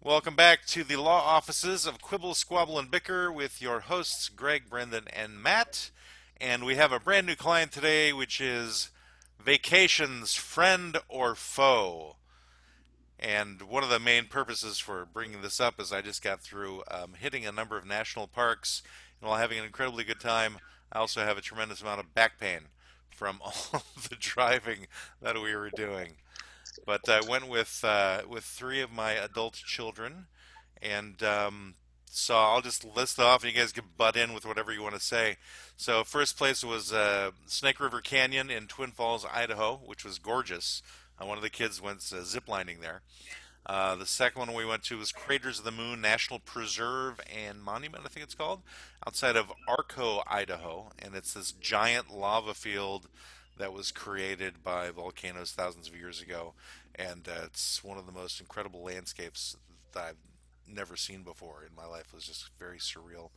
Welcome back to the law offices of Quibble, Squabble, and Bicker with your hosts, Greg, Brendan, and Matt. And we have a brand new client today, which is vacations, friend or foe. And one of the main purposes for bringing this up is I just got through hitting a number of national parks, and while having an incredibly good time, I also have a tremendous amount of back pain from all the driving that we were doing. But I went with three of my adult children, and so I'll just list off, and you guys can butt in with whatever you want to say. So first place was Snake River Canyon in Twin Falls, Idaho, which was gorgeous. One of the kids went ziplining there. The second one we went to was Craters of the Moon National Preserve and Monument, I think it's called, outside of Arco, Idaho, and it's this giant lava field that was created by volcanoes thousands of years ago, and it's one of the most incredible landscapes that I've never seen before in my life. It was just very surreal.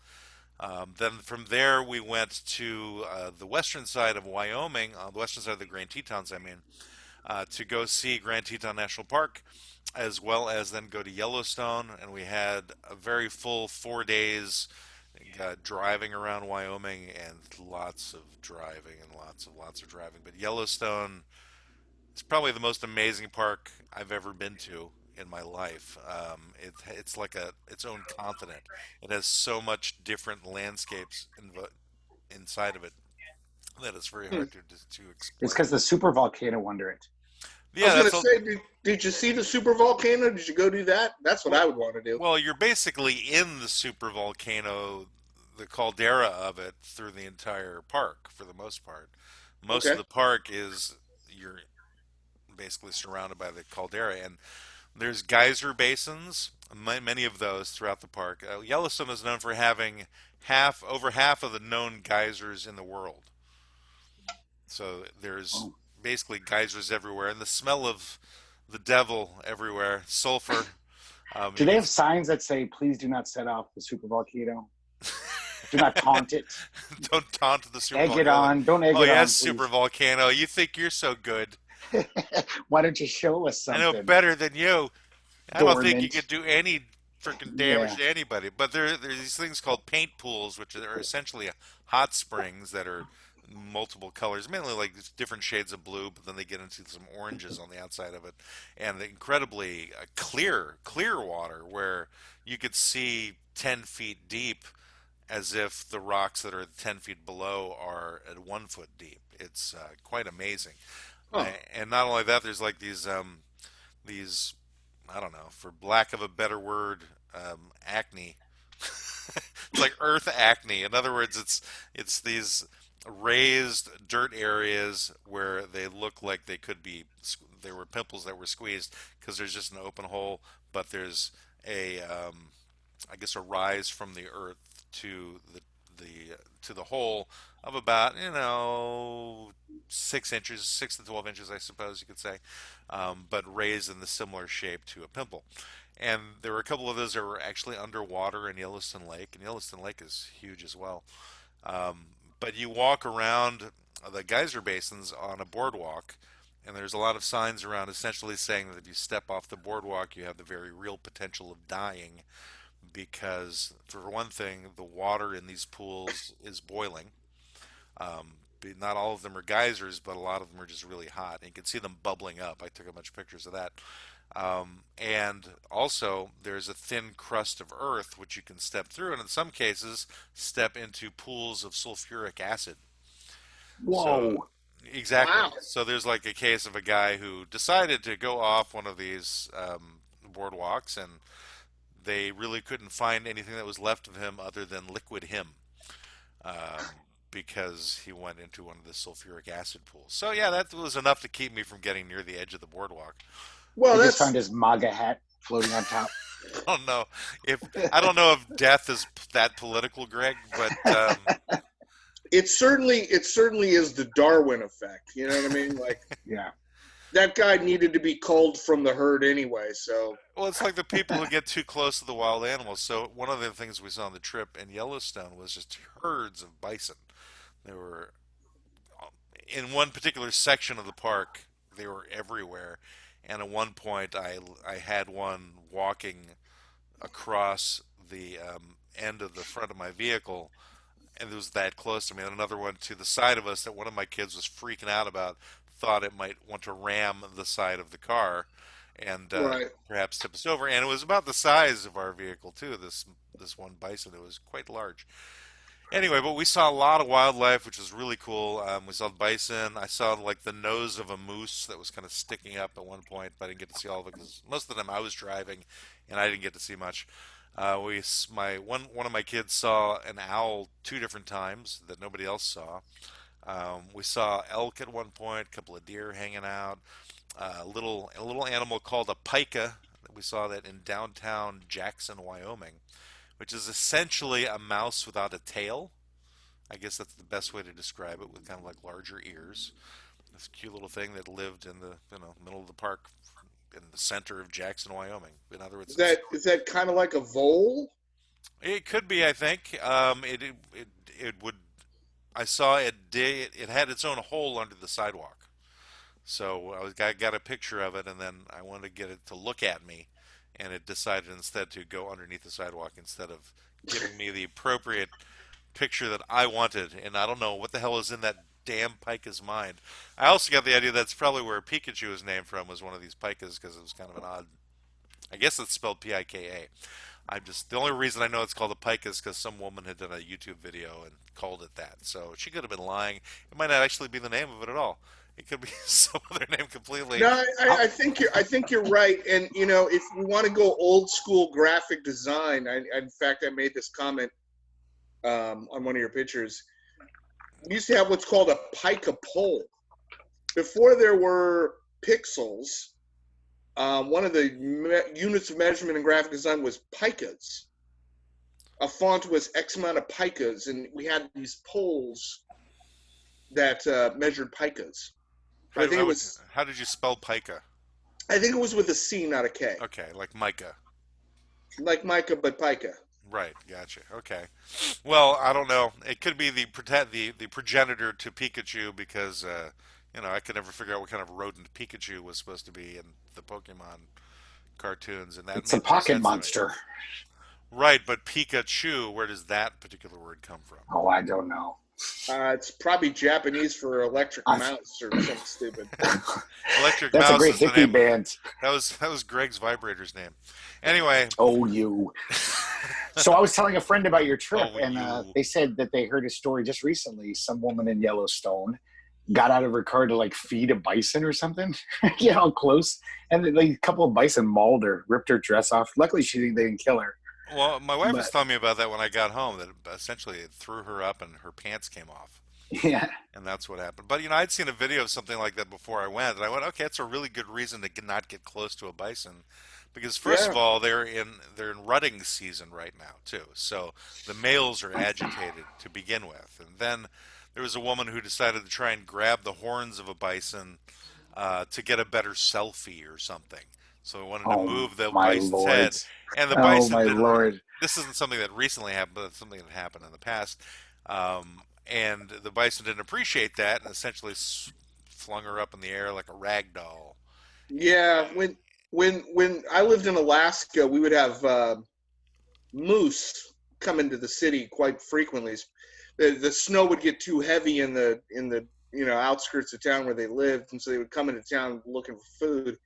Then from there we went to the western side of Wyoming, the western side of the Grand Tetons, I mean, to go see Grand Teton National Park, as well as then go to Yellowstone. And we had a very full 4 days driving around Wyoming and lots of driving and lots of driving. But Yellowstone is probably the most amazing park I've ever been to in my life. It's like its own continent. It has so much different landscapes inside of it that it's very Hmm. hard to It's explain. because the super volcano under it. I Yeah, was gonna that's a, say, did you see the super volcano? Did you go do that? That's what well, I would want to do. well, you're basically in the super volcano, the caldera of it, through the entire park for the most part. Most of Okay. the park is you're basically surrounded by the caldera, and there's geyser basins, many of those throughout the park. Yellowstone is known for having over half of the known geysers in the world. So there's Oh. basically geysers everywhere, and the smell of the devil everywhere, sulfur. Do You they can have signs that say, please do not set off the super volcano? Do not taunt it. don't taunt the super Egg it volcano. Like, on. Don't egg oh it yes, on, super please. volcano. You think you're so good? Why don't you show us I know something? better than you. I don't think you Dormant. could do any freaking damage Yeah. to anybody. But there's these things called paint pools, which are essentially hot springs that are multiple colors, mainly like different shades of blue, but then they get into some oranges on the outside of it, and incredibly clear water where you could see 10 feet deep, as if the rocks that are 10 feet below are at 1 foot deep. It's quite amazing. Huh. And not only that, there's like these I don't know, for lack of a better word, acne. It's like earth acne. In other words, it's these raised dirt areas where they look like there were pimples that were squeezed because there's just an open hole, but there's a I guess a rise from the earth to the hole of about 6 inches, 6 to 12 inches, I suppose you could say, but raised in the similar shape to a pimple. And there were a couple of those that were actually underwater in Yellowstone Lake, and Yellowstone Lake is huge as well. Um, but you walk around the geyser basins on a boardwalk, and there's a lot of signs around essentially saying that if you step off the boardwalk, you have the very real potential of dying because, for one thing, the water in these pools is boiling. Not all of them are geysers, but a lot of them are just really hot. And you can see them bubbling up. I took a bunch of pictures of that. And also, there's a thin crust of earth which you can step through, and in some cases, step into pools of sulfuric acid. So, Whoa. exactly. Wow. So, there's like a case of a guy who decided to go off one of these boardwalks, and they really couldn't find anything that was left of him other than liquid him, um, because he went into one of the sulfuric acid pools. So yeah, that was enough to keep me from getting near the edge of the boardwalk. Well, He just that's found his MAGA hat floating on top. I don't know I don't know if death is that political, Greg, but it certainly is the Darwin effect. You know what I mean? Like Yeah. that guy needed to be culled from the herd anyway. So well, it's like the people who get too close to the wild animals. So one of the things we saw on the trip in Yellowstone was just herds of bison. There were in one particular section of the park, they were everywhere. And at one point, I had one walking. across the end of the front of my vehicle, and it was that close to me. And another one to the side of us that one of my kids was freaking out about, thought it might want to ram the side of the car and Right. perhaps tip us over. And it was about the size of our vehicle too. This one bison, it was quite large. Anyway, but we saw a lot of wildlife, which was really cool. We saw the bison. I saw like the nose of a moose that was kind of sticking up at one point, but I didn't get to see all of it because most of the time I was driving, and I didn't get to see much. My one of my kids saw an owl two different times that nobody else saw. We saw elk at one point, a couple of deer hanging out, a little animal called a pika. We saw that in downtown Jackson, Wyoming, which is essentially a mouse without a tail. I guess that's the best way to describe it, with kind of like larger ears. This cute little thing that lived in the middle of the park in the center of Jackson, Wyoming. In other words, Is that kind of like a vole? it could be. I think it would. I saw it. It had its own hole under the sidewalk. So I got a picture of it, and then I wanted to get it to look at me, and it decided instead to go underneath the sidewalk instead of giving me the appropriate picture that I wanted. And I don't know what the hell is in that damn pika's mind. I also got the idea that's probably where Pikachu is named from, was one of these pikas, because it was kind of an odd. I guess it's spelled Pika. I'm just, the only reason I know it's called a pika is because some woman had done a YouTube video and called it that. So she could have been lying. It might not actually be the name of it at all. It could be some other name completely. No, I think you're right. And if we want to go old school graphic design, in fact I made this comment on one of your pictures. We used to have what's called a pica pole. Before there were pixels, one of the units of measurement in graphic design was picas. A font was X amount of picas, and we had these poles that measured picas. But How did you spell pika? I think it was with a C, not a K. Okay, like Micah. Like Micah, but pica. Right, gotcha. Okay. Well, I don't know. It could be the progenitor to Pikachu, because I could never figure out what kind of rodent Pikachu was supposed to be in the Pokemon cartoons, and that It's a made no pocket sense to me. monster. Right, but Pikachu, where does that particular word come from? Oh, I don't know. It's probably Japanese for electric mouse or something stupid. Electric That's Mouse a great is the hippie name. band. That was Greg's vibrator's name. Anyway. Oh, you. So I was telling a friend about your trip, Oh, and you. they said that they heard a story just recently. Some woman in Yellowstone got out of her car to like feed a bison or something. Get all close, and like a couple of bison mauled her, ripped her dress off. Luckily, they didn't kill her. Well, my wife was But telling me about that when I got home, that essentially it threw her up and her pants came off. yeah, And that's what happened. But I'd seen a video of something like that before I went, and I went, okay, it's a really good reason to not get close to a bison, because first Yeah. of all, they're in rutting season right now too, so the males are agitated to begin with, and then there was a woman who decided to try and grab the horns of a bison to get a better selfie or something. So we wanted to oh move the my bison's lord, head, and the oh bison my didn't. lord. This isn't something that recently happened, but it's something that happened in the past. And the bison didn't appreciate that, and essentially flung her up in the air like a rag doll. Yeah, when I lived in Alaska, we would have moose come into the city quite frequently. The snow would get too heavy in the outskirts of town where they lived, and so they would come into town looking for food.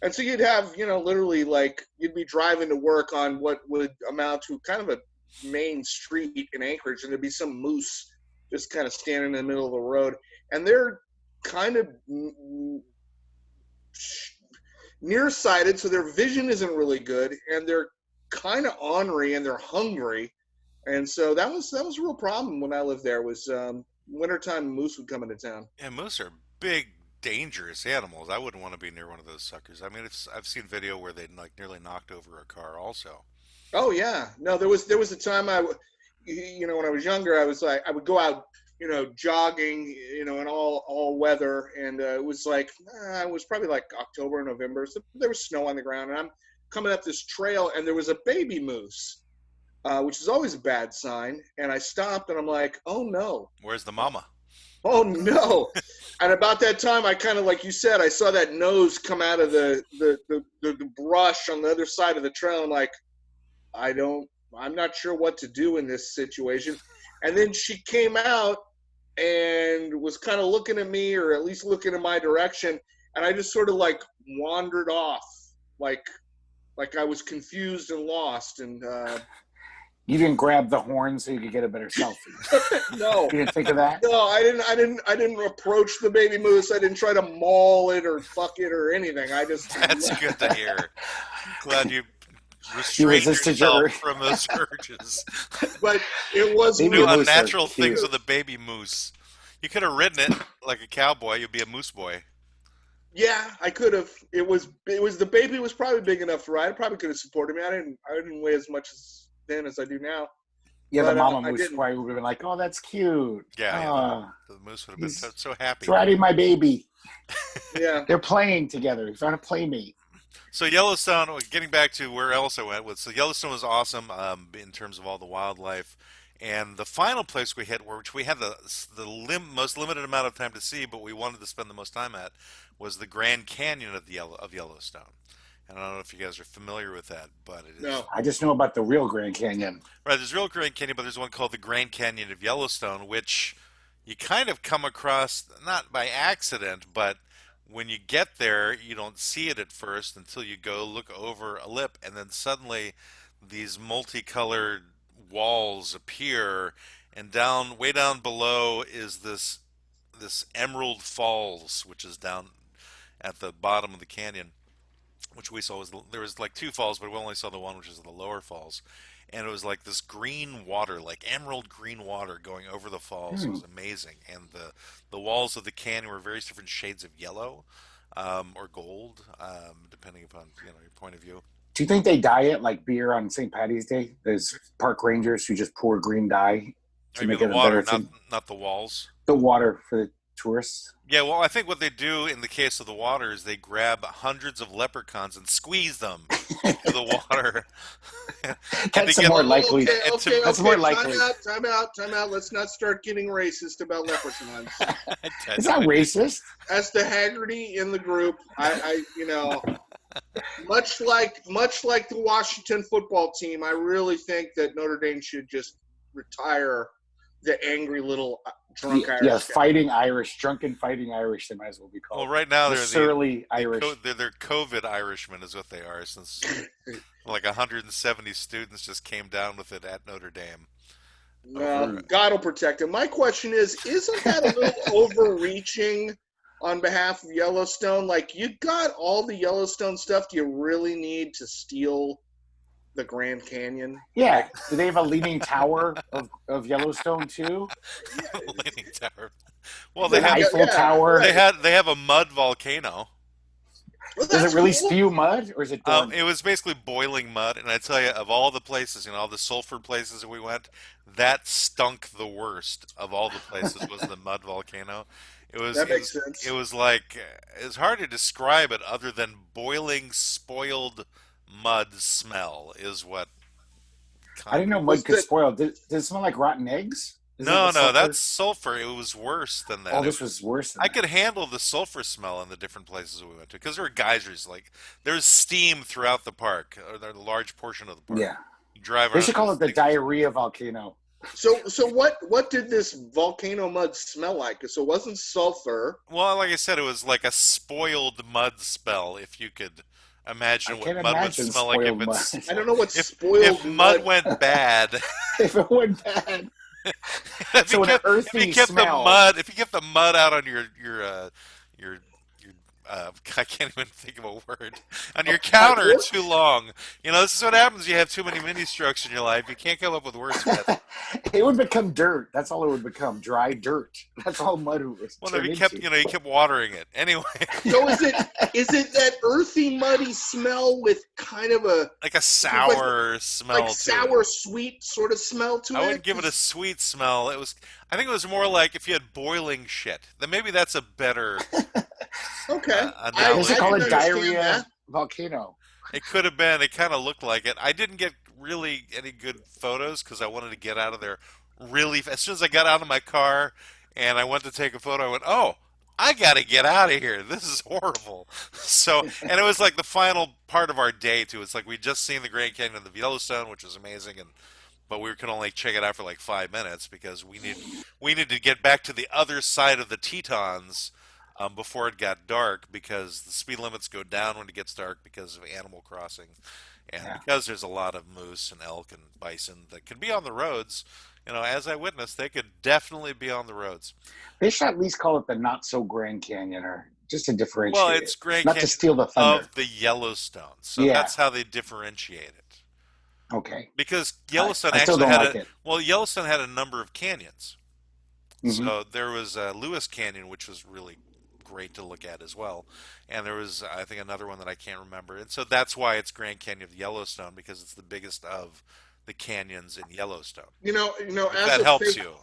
And so you'd have literally, like, you'd be driving to work on what would amount to kind of a main street in Anchorage, and there'd be some moose just kind of standing in the middle of the road, and they're kind of nearsighted, so their vision isn't really good, and they're kind of ornery, and they're hungry, and so that was a real problem when I lived there. Was wintertime moose would come into town. And moose are big, dangerous animals. I wouldn't want to be near one of those suckers. I mean, I've seen video where they like nearly knocked over a car. Also, Oh yeah, no, there was a time when I was younger, I was like, I would go out, jogging, in all weather, and it was like, it was probably like October, November, so there was snow on the ground, and I'm coming up this trail, and there was a baby moose, which is always a bad sign, and I stopped, and I'm like, oh no, where's the mama? oh no, and about that time, I kind of, like you said, I saw that nose come out of the brush on the other side of the trail, and like, I'm not sure what to do in this situation. And then she came out and was kind of looking at me, or at least looking in my direction, and I just sort of like wandered off, like I was confused and lost. And You didn't grab the horn so you could get a better selfie. no, You didn't think of that? no, I didn't approach the baby moose. I didn't try to maul it or fuck it or anything. I just That's good to hear. Glad you You restrained resisted yourself your... from those urges. But it was Baby Do moose are unnatural cute. things with a baby moose. You could have ridden it like a cowboy. You'd be a moose boy. Yeah, I could have. It was the baby was probably big enough to ride. I probably could have supported me. I didn't weigh as much then as I do now. Yeah, the But, mama I moose didn't. probably would have been like, "Oh, that's cute. Yeah, the moose would have been he's- so happy. It's riding my baby. Yeah. They're playing together. They found a playmate." So Yellowstone, getting back to where else I went, so Yellowstone was awesome in terms of all the wildlife. And the final place we hit, which we had the most limited amount of time to see, but we wanted to spend the most time at, was the Grand Canyon of Yellowstone. And I don't know if you guys are familiar with that, but it is No. I just know about the real Grand Canyon. right. There's real Grand Canyon, but there's one called the Grand Canyon of Yellowstone, which you kind of come across not by accident, but when you get there, you don't see it at first until you go look over a lip, and then suddenly these multicolored walls appear, and way down below is this Emerald Falls, which is down at the bottom of the canyon, which we saw there was like two falls, but we only saw the one which is the lower falls, and it was like this green water, like emerald green water going over the falls. It was amazing, and the walls of the canyon were various different shades of yellow, or gold, depending upon your point of view. Do you think they dye it like beer on St. Patty's Day? There's park rangers who just pour green dye to Or make even it the a water, better thing. not the walls. The water for the tourists. Yeah, well, I think what they do in the case of the water is they grab hundreds of leprechauns and squeeze them to the water. That's a more likely. That's more likely. Time out. Let's not start getting racist about leprechauns. It's not racist. As the Haggerty in the group, I much like the Washington football team, I really think that Notre Dame should just retire the angry little drunk Irish. Yeah, fighting Irish, drunken fighting Irish. They might as well be called. Well, right now the they're surly Irish. They're COVID Irishmen, is what they are. Since like 170 students just came down with it at Notre Dame. God will protect them. My question is, isn't that a little overreaching on behalf of Yellowstone? Like, you got all the Yellowstone stuff. Do you really need to steal the Grand Canyon? Yeah. Do they have a leaning tower of Yellowstone too? Leaning Tower. Well, they The have Eiffel Tower. they have a mud volcano. Well, Does that's it really cool. spew mud, or is it? It was basically boiling mud, and I tell you, of all the places, all the sulfur places that we went, that stunk the worst of all the places was the mud volcano. That makes sense. It was like it's hard to describe it other than boiling, spoiled mud smell is what. I didn't know mud could spoil. Did it smell like rotten eggs? No, that's sulfur. It was worse than that. Oh, this was worse than I that. could handle the sulfur smell in the different places we went to because there were geysers. Like there's steam throughout the park, or the large portion of the park. Yeah. You drive. They around should call it the things- diarrhea volcano. So what did this volcano mud smell like? So it wasn't sulfur. Well, like I said, it was like a spoiled mud smell. If you could imagine I what can't mud would imagine smell like if spoiled it's mud. I don't know what if spoiled mud went bad. If it went bad. if So you an kept, earthy if you kept smell. if you kept the mud out on your I can't even think of a word on your counter too long. This is what happens. You have too many mini strokes in your life. You can't come up with words for that. It would become dirt. That's all it would become. Dry dirt. That's all mud was. Well, if turned you kept, into. you kept watering it anyway, So is it that earthy, muddy smell with kind of a like a sour smell. like to sour, it. sweet sort of smell to it? I wouldn't give it a sweet smell. I think it was more like if you had boiling shit. Then maybe that's a better. Okay. They They should call didn't it understand diarrhea that. volcano. It could have been. It kind of looked like it. I didn't get really any good photos because I wanted to get out of there really. As soon as I got out of my car and I went to take a photo, I went, "Oh, I gotta get out of here. This is horrible. So, and it was like the final part of our day too. It's like we just seen the Grand Canyon of the Yellowstone, which was amazing, and but we could only check it out for like 5 minutes because we need to get back to the other side of the Tetons before it got dark because the speed limits go down when it gets dark because of Animal Crossing, and Yeah. because there's a lot of moose and elk and bison that can be on the roads. You know, as I witnessed, they could definitely be on the roads. They should at least call it the not so Grand Canyon, or just to Well, differentiate it, it's Grand not to Canyon steal the thunder. of the Yellowstone, so Yeah. that's how they differentiate it. Okay. Because I, Yellowstone I still actually don't had like a it. well, Yellowstone had a number of canyons. Hmm. So there was Lewis Canyon, which was really great to look at as well, and there was I think another one that I can't remember, and so that's why it's Grand Canyon of Yellowstone because it's the biggest of the canyons in Yellowstone. If As that a helps you.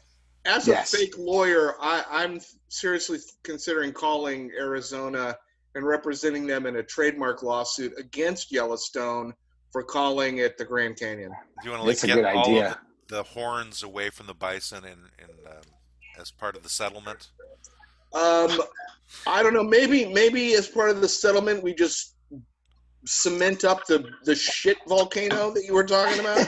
Yes. fake lawyer, I'm seriously considering calling Arizona and representing them in a trademark lawsuit against Yellowstone for calling it the Grand Canyon. Do you want to like It's a get good all of idea. the horns away from the bison in as part of the settlement? Um, I don't know. Maybe as part of the settlement, we just cement up the shit volcano that you were talking about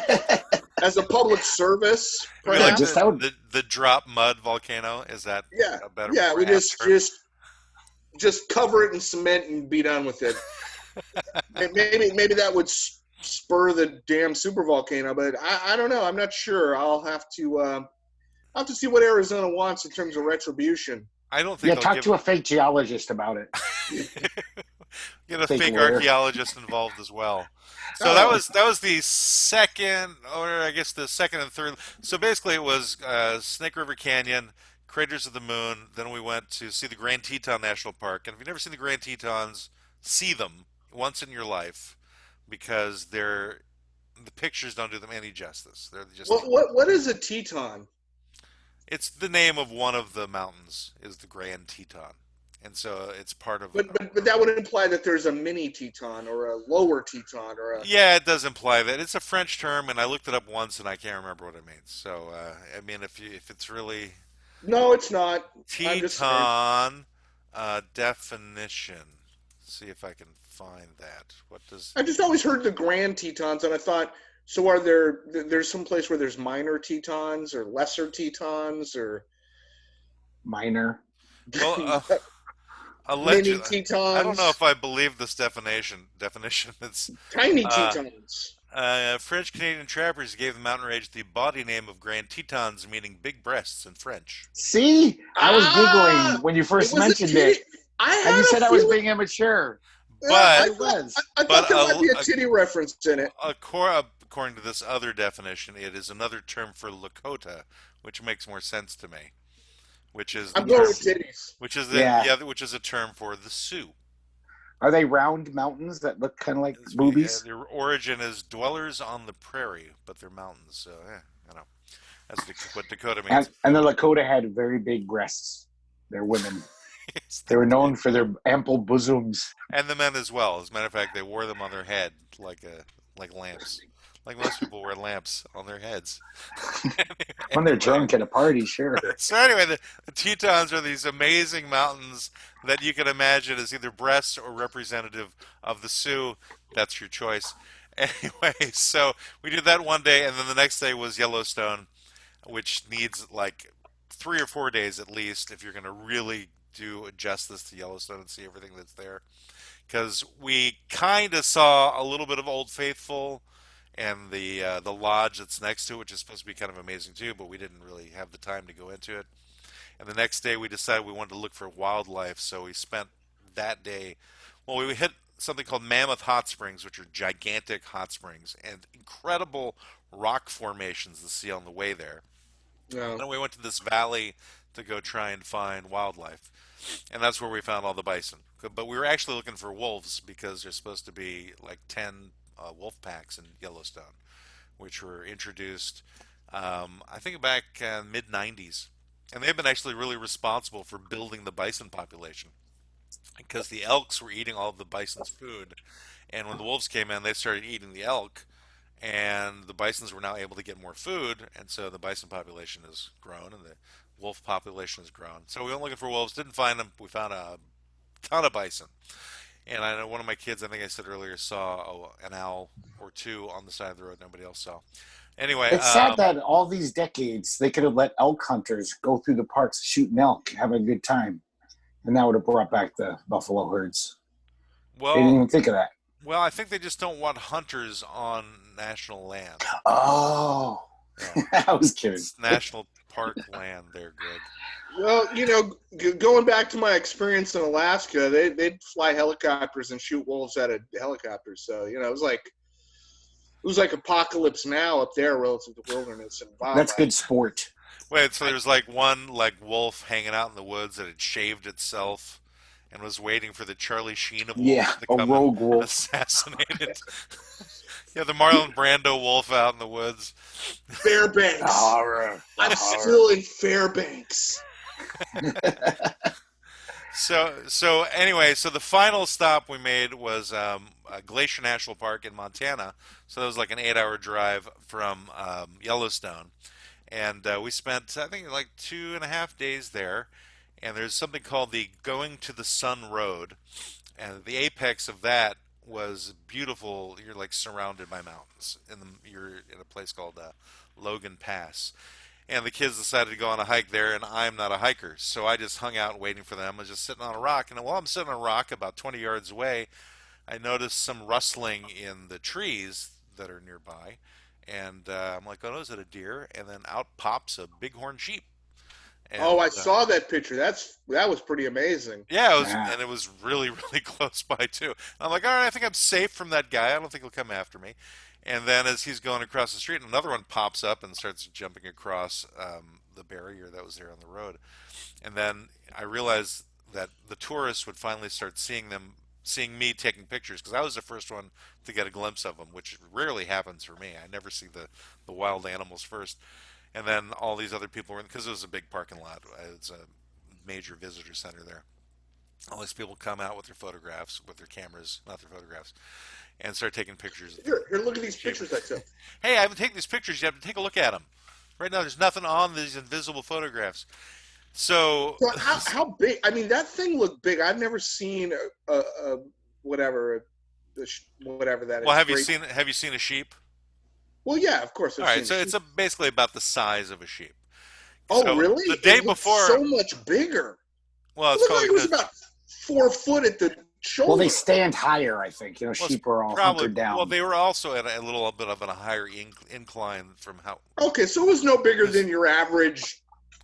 as a public service, Maybe like Just perhaps. that would. the drop mud volcano. Is that Yeah, a better, yeah. more We apt just term? just cover it in cement and be done with it. Maybe that would spur the damn super volcano, but I don't know. I'm not sure. I'll have to see what Arizona wants in terms of retribution. I don't think Yeah, they'll talk give to a fake geologist about it. get a Fake fake lawyer. archaeologist involved as well. So that Oh, was the second, or I guess the second and third. So basically, it was Snake River Canyon, Craters of the Moon. Then we went to see the Grand Teton National Park. And if you've never seen the Grand Tetons, see them once in your life because the pictures don't do them any justice. They're just what is a Teton? it's the name of one of the mountains is the Grand Teton, and so it's part of. But that would imply that there's a mini Teton or a lower Teton or a. Yeah, it does imply that it's a French term, and I looked it up once, and I can't remember what it means. So, I mean, if it's really No, it's not. I'm just saying. Teton definition, see if I can find that. What does I just always heard the Grand Tetons, and I thought, so are there? There's some place where there's minor Tetons or lesser Tetons or Minor. well mini alleged? I don't know Tetons, if I believe this definition. It's tiny uh, Tetons. French Canadian trappers gave the mountain range the body name of Grand Tetons, meaning big breasts in French. See, I was Ah, giggling when you it first was a mentioned it, titty. I and you had a said I was feeling. being immature. I But I thought was. I but thought there might be a titty reference in it. according to this other definition, it is another term for Lakota, which makes more sense to me. Which is the I'm going term, with titties. which is Yeah. which is a term for the Sioux. Are they round mountains that look kind of like boobies? Their origin is dwellers on the prairie, but they're mountains. So yeah, you know that's what Dakota means. And the Lakota had very big breasts. They're women. Yes, They were known for their ample bosoms. and the men as well. As a matter of fact, they wore them on their head like lamps, like most people wear lamps on their heads. When they're Anyway, drunk at a party, sure. so anyway, the Tetons are these amazing mountains that you can imagine as either breasts or representative of the Sioux. That's your choice. Anyway, so we did that one day, and then the next day was Yellowstone, which needs like 3 or 4 days at least if you're going to really do justice to Yellowstone and see everything that's there. Because we kind of saw a little bit of Old Faithful and the lodge that's next to it, which is supposed to be kind of amazing too, but we didn't really have the time to go into it. And the next day we decided we wanted to look for wildlife, so we spent that day. Well, we hit something called Mammoth Hot Springs, which are gigantic hot springs and incredible rock formations to see on the way there. No. Then we went to this valley to go try and find wildlife, and that's where we found all the bison. But we were actually looking for wolves because there's supposed to be like 10 wolf packs in Yellowstone, which were introduced, I think, back mid 90s. And they've been actually really responsible for building the bison population because the elks were eating all of the bison's food. And when the wolves came in, they started eating the elk, and the bisons were now able to get more food, and so the bison population has grown, and wolf population has grown. So we went looking for wolves, didn't find them. We found a ton of bison. And I know one of my kids, I think I said earlier, saw an owl or two on the side of the road. Nobody else saw. Anyway, It's sad that all these decades they could have let elk hunters go through the parks shooting elk, have a good time, and that would have brought back the buffalo herds. They didn't well, even think of that. well, I think they just don't want hunters on national land. Oh, Yeah, I was kidding. it's national park land there, Greg. Well, going back to my experience in Alaska, they'd fly helicopters and shoot wolves out of helicopters. So it was like apocalypse now up there relative to wilderness and wildlife. That's good sport. Wait, so there's like one like wolf hanging out in the woods that had shaved itself and was waiting for the Charlie Sheen of wolves Yeah, to a come rogue and wolf. assassinate it. Yeah, the Marlon Brando wolf out in the woods. Fairbanks. Horror. I'm still in Fairbanks. So anyway, so the final stop we made was Glacier National Park in Montana. So that was like an 8-hour drive from Yellowstone, and we spent I think like 2.5 days there. And there's something called the Going to the Sun Road, and the apex of that was beautiful. You're like surrounded by mountains, you're in a place called Logan Pass. And the kids decided to go on a hike there, and I'm not a hiker, so I just hung out waiting for them. I was just sitting on a rock, and while I'm sitting on a rock about 20 yards away, I noticed some rustling in the trees that are nearby, and I'm like, oh no, is it a deer? And then out pops a bighorn sheep. And, Oh, I saw that picture. That was pretty amazing. yeah, it was, Yeah. and it was really, really close by too. And I'm like, all right, I think I'm safe from that guy. I don't think he'll come after me. And then as he's going across the street, another one pops up and starts jumping across the barrier that was there on the road. And then I realized that the tourists would finally start seeing me taking pictures because I was the first one to get a glimpse of them, which rarely happens for me. I never see the wild animals first. And then all these other people were, because it was a big parking lot. It's a major visitor center there. All these people come out with their photographs, with their cameras, not their photographs, and start taking pictures. Here, look at these pictures I took. Hey, I haven't taken these pictures. You have to take a look at them. Right now, there's nothing on these invisible photographs. So, So how big? I mean, that thing looked big. I've never seen a whatever, whatever that is. well, have you seen a sheep? Well, yeah, of course. All right, so it's basically about the size of a sheep. Oh, So really? the day It looked before, so much bigger. well, It it's looked like probably it was because about 4 foot at the shoulder. Well, they stand higher, I think. well, it's Sheep are all probably hunkered down. well, they were also at a little bit of a higher incline from how. Okay, so it was no bigger than your average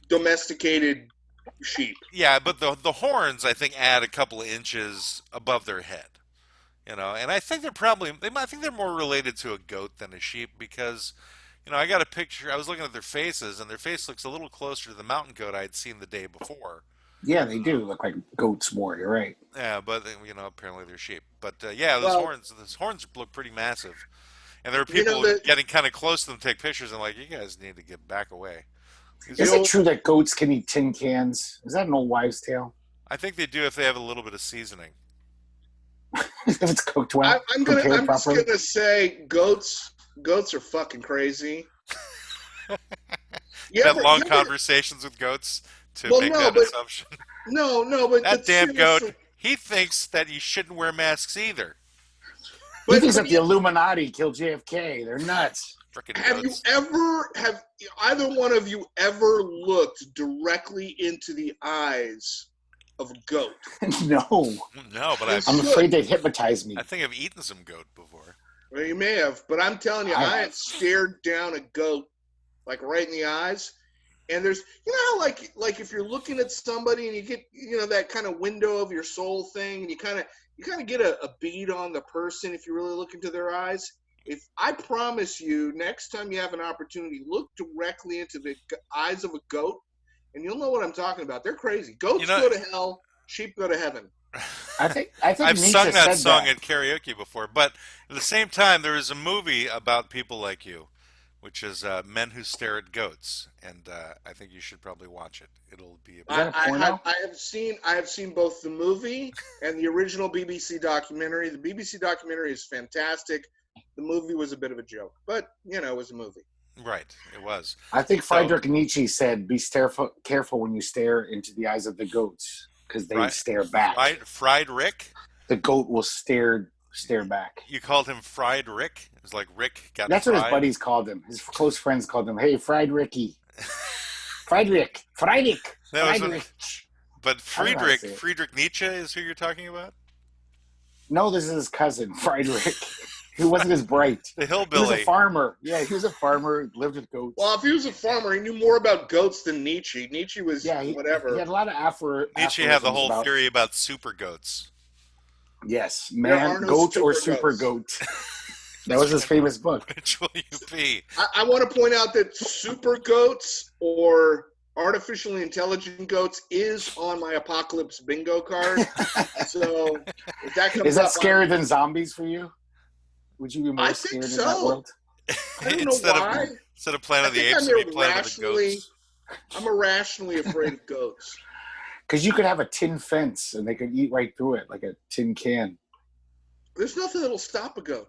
domesticated sheep. Yeah, but the horns I think add a couple of inches above their head. And I think I think they're more related to a goat than a sheep because, I got a picture. I was looking at their faces, and their face looks a little closer to the mountain goat I had seen the day before. Yeah, they do look like goats more. You're right. Yeah, but apparently they're sheep. But yeah, Well, those horns look pretty massive, and there are You know people that- getting kind of close to them, to take pictures, and like, you guys need to get back away. These Is are- it true that goats can eat tin cans? Is that an old wives' tale? I think they do if they have a little bit of seasoning. If it's cooked well, I'm prepared just properly. gonna say goats are fucking crazy. You Had ever- long you ever- conversations with goats to Well, make no, that but- assumption. No, but That damn seriously- goat, he thinks that you shouldn't wear masks either. He thinks but that the Illuminati killed JFK. They're nuts. Frickin' Have goats. have either one of you ever looked directly into the eyes of a goat? No, No, but Yes. I'm afraid they'd hypnose me. I think I've eaten some goat before. Well, you may have, but I'm telling you, I I have. have stared down a goat like right in the eyes. And there's, how like if you're looking at somebody and you get, that kind of window of your soul thing, and you kind of get a bead on the person if you really look into their eyes. If I promise you, next time you have an opportunity, look directly into the eyes of a goat, and you'll know what I'm talking about. They're crazy. Goats go to hell, sheep go to heaven. I think I've Nietzsche sung that said song that. at karaoke before, but at the same time, there is a movie about people like you, which is Men Who Stare at Goats, and I think you should probably watch it. It'll be. Is that a porno? I have seen both the movie and the original BBC documentary. The BBC documentary is fantastic. The movie was a bit of a joke, but it was a movie. Right, it was. I think So, Friedrich Nietzsche said, "Be careful when you stare into the eyes of the goats, because they stare back. Fried Rick? The goat will stare back." You called him Fried Rick? It was like Rick got That's what his fried? buddies called him. His close friends called him, "Hey, Fried Ricky, Friedrich, Friedrich, That was Friedrich." but I don't know how to say it. Friedrich Nietzsche is who you're talking about? No, this is his cousin, Friedrich. Who wasn't as bright. The He was a hillbilly. farmer. Yeah, he was a farmer, lived with goats. Well, if he was a farmer, he knew more about goats than Nietzsche. Nietzsche was whatever. He had a lot of Nietzsche had the whole about, theory about super goats. Yes, There are man, no goat or super super goat. That was his famous book. Which will you be? I want to point out that super goats or artificially intelligent goats is on my apocalypse bingo card. So if that comes Is that up, scarier than zombies for you? Would you be more I scared think in that so. world? I don't know why. Instead of Planet of the I Apes, think it'd be Planet of the Goats. I'm irrationally afraid of goats. Because you could have a tin fence and they could eat right through it like a tin can. There's nothing that'll stop a goat.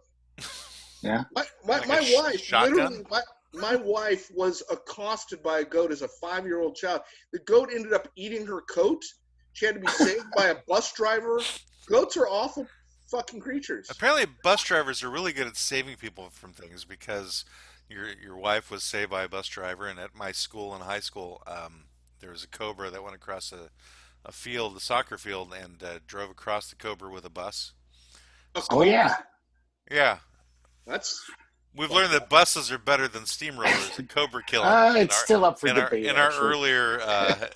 Yeah. My Like wife, shotgun? literally, my wife was accosted by a goat as a 5-year-old child. The goat ended up eating her coat. She had to be saved by a bus driver. Goats are awful fucking creatures. Apparently, bus drivers are really good at saving people from things because your wife was saved by a bus driver, and at my school in high school, there was a cobra that went across a field, a soccer field, and drove across the cobra with a bus. Oh, yeah. Yeah, That's we've learned that buses are better than steamrollers at cobra killing. It's still up for in our, debate. in our actually. earlier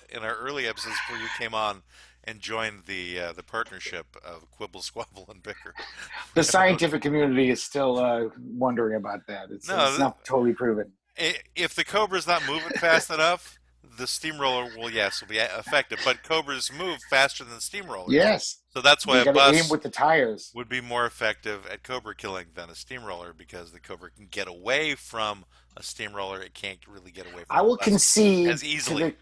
in our early episodes before you came on and joined the partnership of Quibble, Squabble, and Bicker. The scientific community is still wondering about that. It's not totally proven. If the cobra's not moving fast enough, the steamroller will be effective. But cobras move faster than steamrollers. Yes. So that's why You a got to bus aim with the tires. would be more effective at cobra killing than a steamroller because the cobra can get away from a steamroller. It can't really get away from I will concede as easily.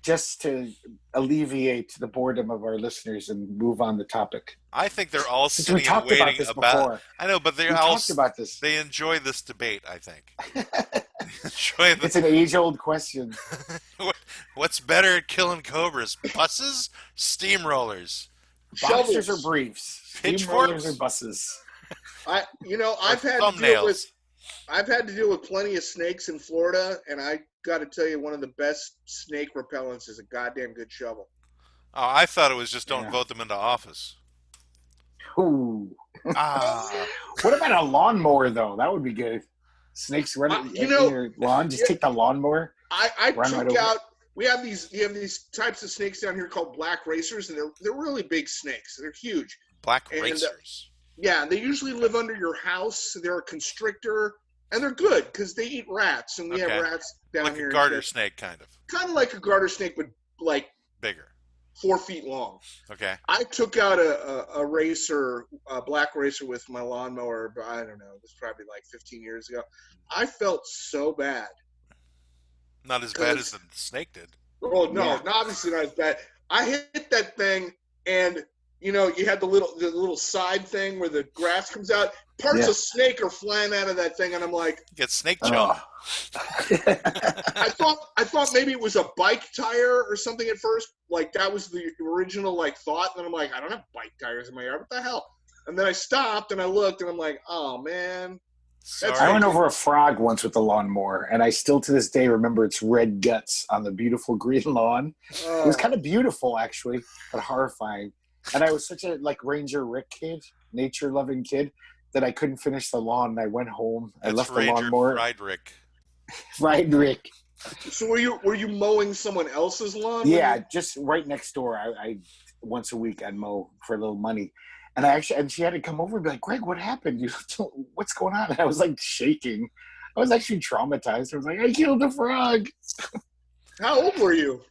Just to alleviate the boredom of our listeners and move on the topic. I think they're all Since sitting we talked and waiting about this before. I know, but We talked about this. They enjoy this debate. I think. It's an age-old question. What's better at killing cobras? Buses, steamrollers, Boxers or briefs? pitchforks Steamrollers or buses? I've had to deal with plenty of snakes in Florida, and I got to tell you, one of the best snake repellents is a goddamn good shovel. Oh, I thought it was just don't vote them into office. Ooh. Ah, What about a lawnmower, though? That would be good. Snakes running in your lawn. Just take the lawnmower. I Run took right out. You have these types of snakes down here called black racers, and they're really big snakes. They're huge. black And, racers. Yeah, they usually live under your house. They're a constrictor, and they're good because they eat rats, and we have rats down like here. A garter snake, kind of. Kind of like a garter snake, but like Bigger. 4 feet long. Okay. I took out a racer, a black racer with my lawnmower, but I don't know, it was probably like 15 years ago. I felt so bad. Not as bad as the snake did. Oh, no, obviously not as bad. I hit that thing, and, you had the little side thing where the grass comes out. Parts of snake are flying out of that thing, and I'm like... You get snake chill. I thought maybe it was a bike tire or something at first. Like, that was the original, thought. And then I'm like, I don't have bike tires in my yard. What the hell? And then I stopped, and I looked, and I'm like, oh, man. I went over a frog once with a lawnmower, and I still to this day remember its red guts on the beautiful green lawn. It was kind of beautiful, actually, but horrifying. And I was such a Ranger Rick kid, nature-loving kid, that I couldn't finish the lawn. And I went home. I left the lawnmower. Fried Rick. So were you mowing someone else's lawn? Yeah, just right next door. I once a week I'd mow for a little money. And she had to come over and be like, Greg, what happened? What's going on? And I was shaking. I was actually traumatized. I was like, I killed a frog. How old were you?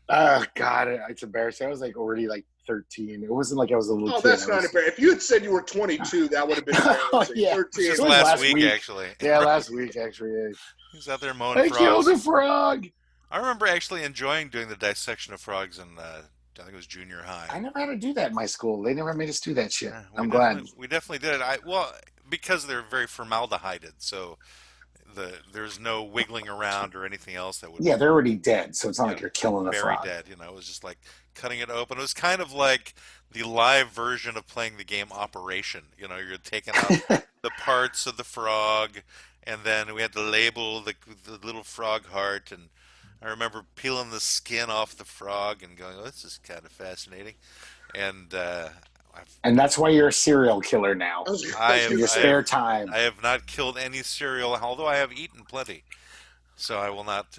Oh God, it's embarrassing. I was already 13. It wasn't like I was a little kid. Oh, that's not embarrassing. If you had said you were 22, that would have been embarrassing. Yeah. 13. Just last week, actually. Yeah, last week, actually. Yeah. He's out there mowing frogs. I killed a frog. I remember actually enjoying doing the dissection of frogs in, I think it was junior high. I never had to do that in my school. They never made us do that shit. Yeah, I'm glad. We definitely did it. Because they're very formaldehyded, so There's no wiggling around or anything else that would, Yeah, they're already dead, so it's not yeah, like you're killing the very frog. dead. It was just like cutting it open. It was kind of like the live version of playing the game Operation. You're taking out the parts of the frog, and then we had to label the little frog heart. And I remember peeling the skin off the frog and going, "Oh, this is kind of fascinating." And I've, And that's why you're a serial killer now. I I was In have, gonna your I say, have, spare time. I have not killed any cereal, although I have eaten plenty. So I will not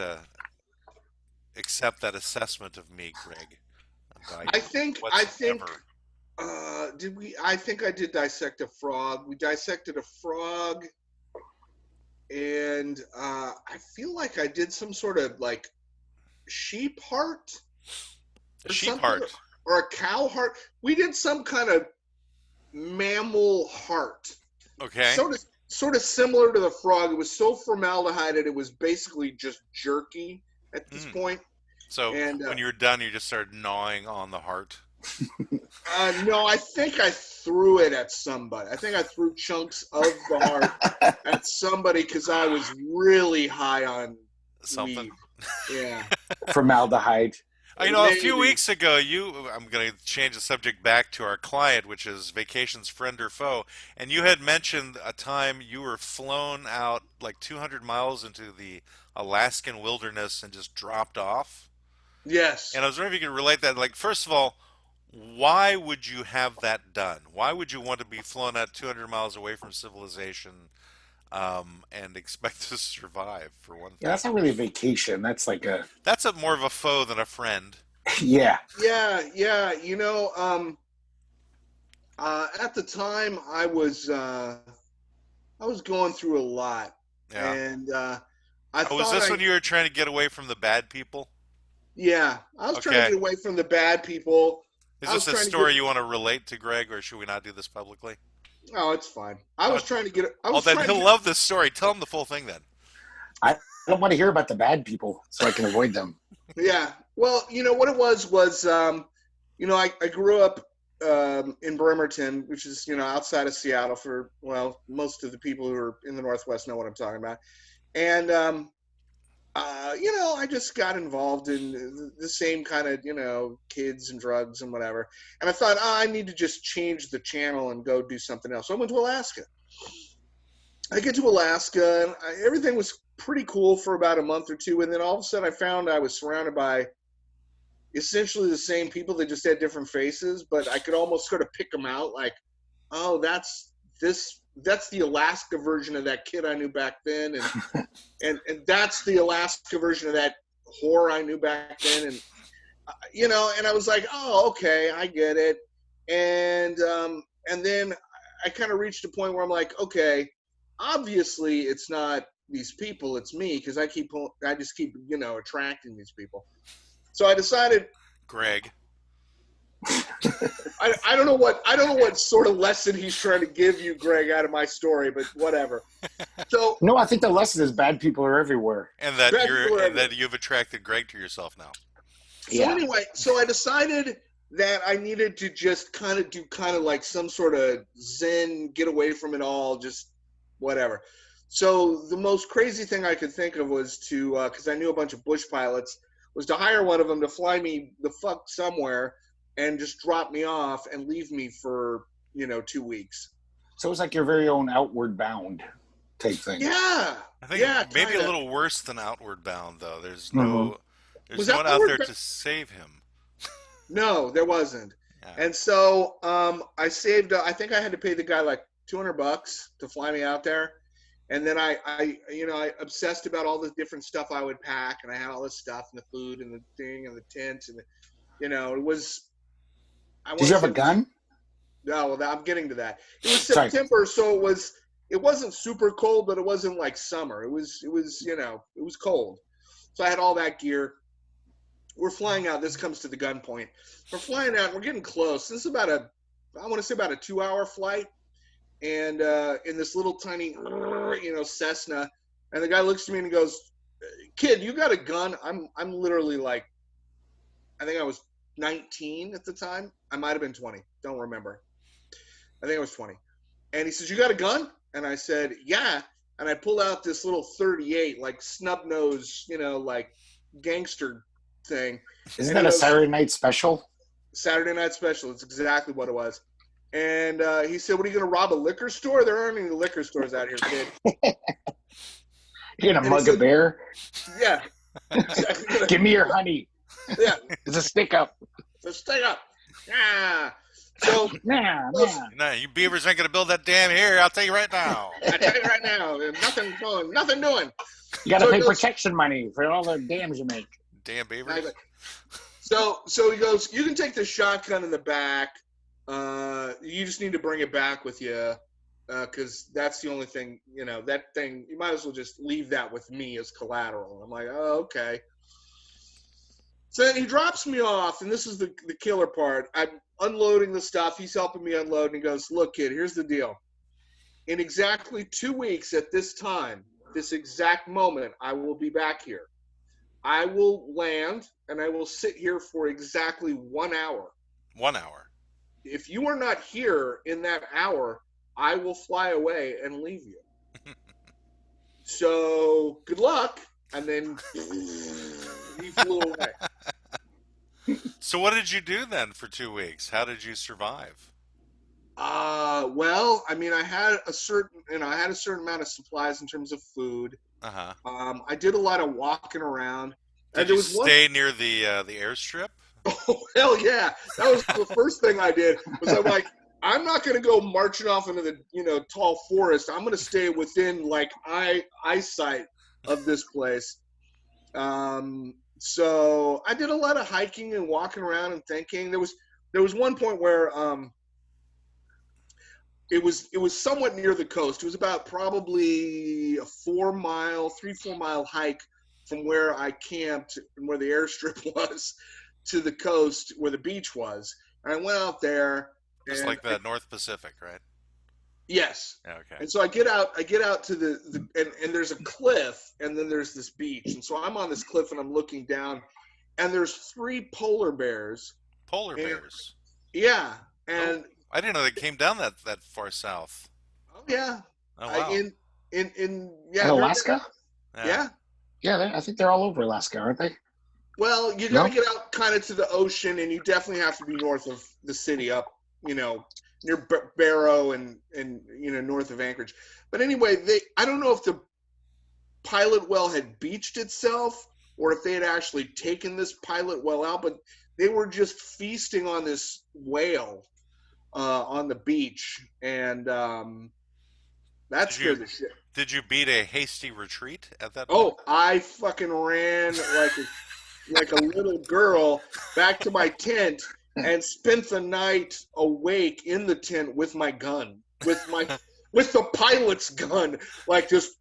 accept that assessment of me, Greg, by I you think, I think, whatsoever. did we? I think I did dissect a frog. We dissected a frog, and I feel like I did some sort of like sheep heart A or sheep something, heart. or a cow heart. We did some kind of mammal heart, Okay. sort of similar to the frog. It was so formaldehyded, it was basically just jerky at this Mm. point. So And when you're done, you just start gnawing on the heart. no, I think I threw it at somebody. I think I threw chunks of the heart at somebody because I was really high on Something. weed. Yeah, Formaldehyde. A few maybe. weeks ago, I'm going to change the subject back to our client, which is vacations friend or foe. And you had mentioned a time you were flown out like 200 miles into the Alaskan wilderness and just dropped off. Yes. And I was wondering if you could relate that. Like, first of all, why would you have that done? Why would you want to be flown out 200 miles away from civilization and expect to survive, for one Yeah, thing? that's not really a vacation. That's like a That's more of a foe than a friend. yeah. Yeah, yeah. At the time, I was going through a lot, Yeah. and I Was thought this I when you were trying to get away from the bad people? yeah, I was trying to Okay. get away from the bad people. Is I was this a trying to get story you want to relate to Greg, or should we not do this publicly? oh, it's fine. I Oh, was trying to get I oh, was then trying to he'll get love this story. Tell him the full thing then. I don't want to hear about the bad people, so I can avoid them. yeah. Well, what it was I grew up in Bremerton, which is outside of Seattle. For well, most of the people who are in the Northwest know what I'm talking about. And I just got involved in the same kind of kids and drugs and whatever. And I thought, I need to just change the channel and go do something else. So I went to Alaska. I get to Alaska, and everything was pretty cool for about a month or two, and then all of a sudden, I found I was surrounded by essentially the same people. They just had different faces, but I could almost sort of pick them out. Like, oh, that's the Alaska version of that kid I knew back then, and that's the Alaska version of that whore I knew back then, and I was like, oh, okay, I get it, and then I kind of reached a point where I'm like, okay, obviously it's not these people, it's me, because I just keep attracting these people. So I decided Greg. I don't know what sort of lesson he's trying to give you, Greg, out of my story, but whatever. So No, I think the lesson is bad people are everywhere. And that bad people are everywhere. you've attracted Greg to yourself now. So Yeah. anyway, so I decided that I needed to just do like some sort of zen, get away from it all, just whatever. So the most crazy thing I could think of was to, because I knew a bunch of bush pilots, was to hire one of them to fly me the fuck somewhere and just drop me off and leave me for 2 weeks. So it's like your very own outward bound type thing. Yeah, I think yeah, maybe kind a of. little worse than Outward Bound, though. There's Hmm. Was no one out Outward there Bound? to save him. No, there wasn't. Yeah. And so I saved. I think I had to pay the guy like $200 to fly me out there. And then I obsessed about all the different stuff I would pack, and I had all this stuff and the food and the thing and the tent and it was. I Did want you to have say a it was, gun? no, well, I'm getting to that. It was Sorry. September, so it wasn't super cold, but it wasn't like summer. It was it was cold. So I had all that gear. We're flying out. This comes to the gun point. We're flying out. We're getting close. This is I want to say about a 2-hour flight, and in this little tiny, Cessna. And the guy looks at me and he goes, "Kid, you got a gun?" I'm literally like, I think I was 19 at the time. I might have been 20. Don't remember. I think I was 20. And he says, "You got a gun?" And I said, "Yeah." and I pulled out this little 38, like snub nose, like gangster thing. Isn't And that a Saturday night special? Saturday Night Special. It's exactly what it was. And he said, "What are you going to rob a liquor store? There aren't any liquor stores out here, kid." You're gonna mug a bear? Yeah. Exactly. Give me your honey. Yeah. It's a stick up. So stay up. Yeah. So Nah. No, you beavers ain't gonna build that dam here. I'll tell you right now. I tell you right now, nothing doing. You gotta So pay he goes, protection money for all the dams you make. Damn beavers. So he goes, "You can take the shotgun in the back. You just need to bring it back with you, because that's the only thing, that thing, you might as well just leave that with me as collateral." I'm like, "Oh, okay." So then he drops me off, and this is the killer part. I'm unloading the stuff. He's helping me unload, and he goes, "Look, kid, here's the deal. In exactly 2 weeks at this time, this exact moment, I will be back here. I will land, and I will sit here for exactly 1 hour. 1 hour. If you are not here in that hour, I will fly away and leave you. So good luck." And then he flew away. So what did you do then for 2 weeks? How did you survive? Well, I mean, I had a certain amount of supplies in terms of food. Uh-huh. I did a lot of walking around. Did you stay near the airstrip? Oh, hell yeah. That was the first thing I did. Was I'm like, I'm not going to go marching off into the, tall forest. I'm going to stay within, like, eyesight of this place. So I did a lot of hiking and walking around and thinking. There was one point where it was somewhat near the coast. It was about probably a 4 mile hike from where I camped and where the airstrip was to the coast where the beach was. And I went out there. Just like the North Pacific, right? Yes. Okay. And so I get out to the and there's a cliff, and then there's this beach. And so I'm on this cliff and I'm looking down, and there's 3 polar bears. Polar bears. Yeah. And I didn't know they came down that far south. oh yeah. Oh wow. In Alaska? Yeah. Yeah, I think they're all over Alaska, aren't they? Well, you got to get out kind of to the ocean, and you definitely have to be north of the city, up, near Barrow and north of Anchorage. But anyway, I don't know if the pilot well had beached itself or if they had actually taken this pilot well out, but they were just feasting on this whale on the beach, and that scared the shit. Did you beat a hasty retreat at that point? Oh, I fucking ran like a little girl back to my tent and spent the night awake in the tent with my gun, with the pilot's gun, like just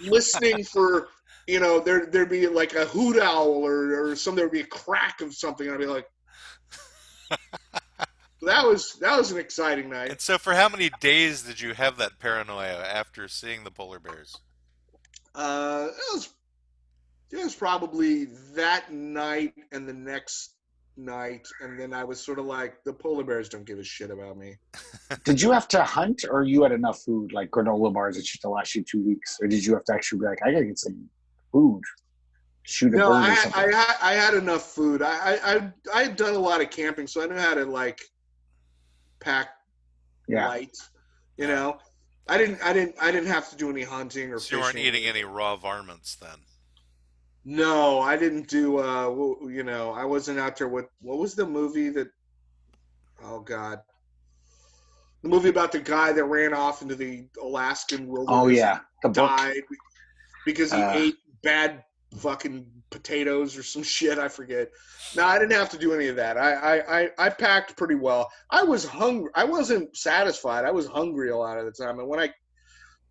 listening for, there'd be like a hoot owl or there'd be a crack of something, and I'd be like, that was an exciting night. And so for how many days did you have that paranoia after seeing the polar bears? It was probably that night and the next night, and then I was sort of like, the polar bears don't give a shit about me. Did you have to hunt, or you had enough food, like granola bars that should last you 2 weeks, or did you have to actually be like, I gotta get some food, shoot a bird or something? I had enough food. I had done a lot of camping, so I knew how to like pack light. I didn't have to do any hunting or fishing. You weren't eating any raw varmints then. No, I didn't do. I wasn't out there. What was the movie that? Oh God, the movie about the guy that ran off into the Alaskan wilderness. Oh yeah, the died because he ate bad fucking potatoes or some shit. I forget. No, I didn't have to do any of that. I packed pretty well. I was hungry. I wasn't satisfied. I was hungry a lot of the time, and when I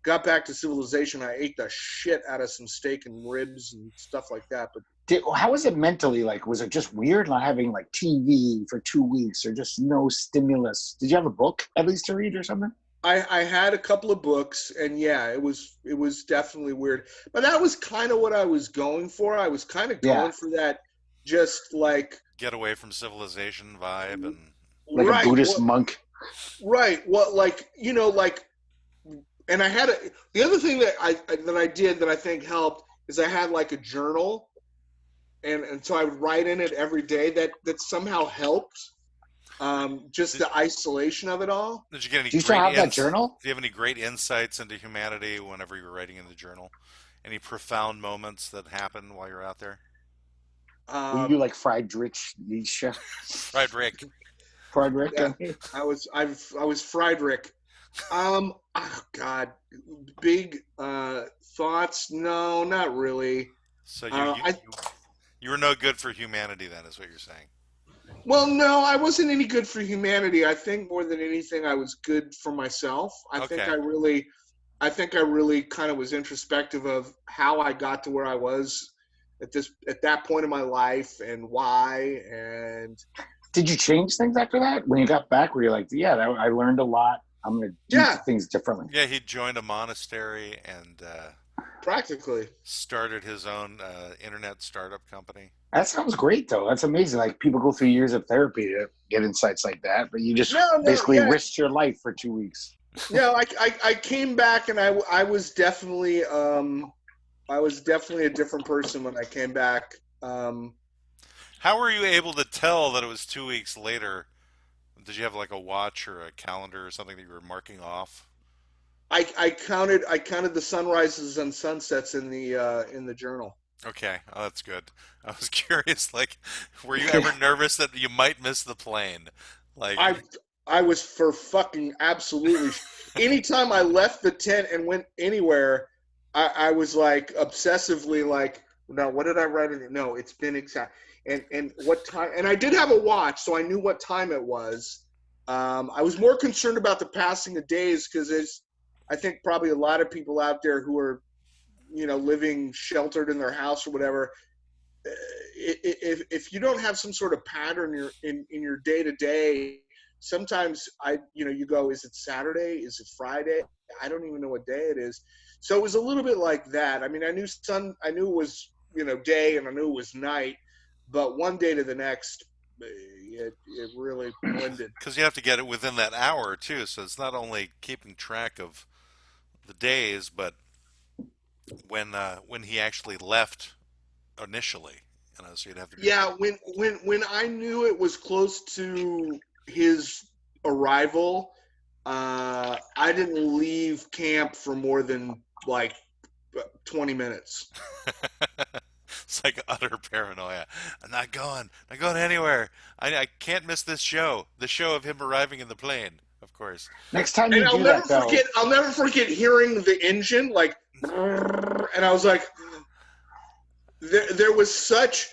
got back to civilization, I ate the shit out of some steak and ribs and stuff like that. But how was it mentally? Like, was it just weird not having like TV for 2 weeks or just no stimulus? Did you have a book at least to read or something? I had a couple of books, and yeah, it was definitely weird. But that was kind of what I was going for. I was kind of going for that, just like get away from civilization vibe and like a Buddhist monk. Right. Well, like and I had the other thing that I did that I think helped is I had like a journal, and so I would write in it every day. That somehow helped. Just the isolation of it all. Did you get any Do you still great have that journal? Do you have any great insights into humanity whenever you were writing in the journal? Any profound moments that happened while you're out there? Were you Um, like Friedrich Nietzsche? Friedrich. Friedrich? yeah, I was Friedrich. Oh God, big thoughts? No, not really. So I you were no good for humanity then, is what you're saying. Well, no, I wasn't any good for humanity. I think more than anything, I was good for myself. Okay. I think I really kind of was introspective of how I got to where I was at that point in my life and why. And Did you change things after that? When you got back, were you like, yeah, I learned a lot. I'm going to do yeah, things differently. Yeah, he joined a monastery and practically. started his own internet startup company. That sounds great, though. That's amazing. Like, people go through years of therapy to get insights like that, but you just No, basically yeah. risked your life for 2 weeks. No, I came back and I was definitely a different person when I came back. How were you able to tell that it was 2 weeks later? Did you have like a watch or a calendar or something that you were marking off? I counted the sunrises and sunsets in the journal. Okay, oh, that's good. I was curious, like, were you ever nervous that you might miss the plane? Like, I was for fucking absolutely. Anytime I left the tent and went anywhere, I was like obsessively like, no, what did I write in it? No, it's been exact. And what time? And I did have a watch, so I knew what time it was. I was more concerned about the passing of days because there's, I think probably a lot of people out there who are, living sheltered in their house or whatever. If you don't have some sort of pattern in your day to day, sometimes you go, is it Saturday? Is it Friday? I don't even know what day it is. So it was a little bit like that. I mean, I knew it was, day, and I knew it was night, but one day to the next, it really blended. because you have to get it within that hour too, so it's not only keeping track of the days, but when he actually left initially, so you'd have to be. Yeah, when I knew it was close to his arrival, I didn't leave camp for more than like 20 minutes. It's like utter paranoia. I'm not going anywhere. I can't miss this show, the show of him arriving in the plane, of course. Next time And you do that, though. I'll never forget hearing the engine like, and I was like, there was such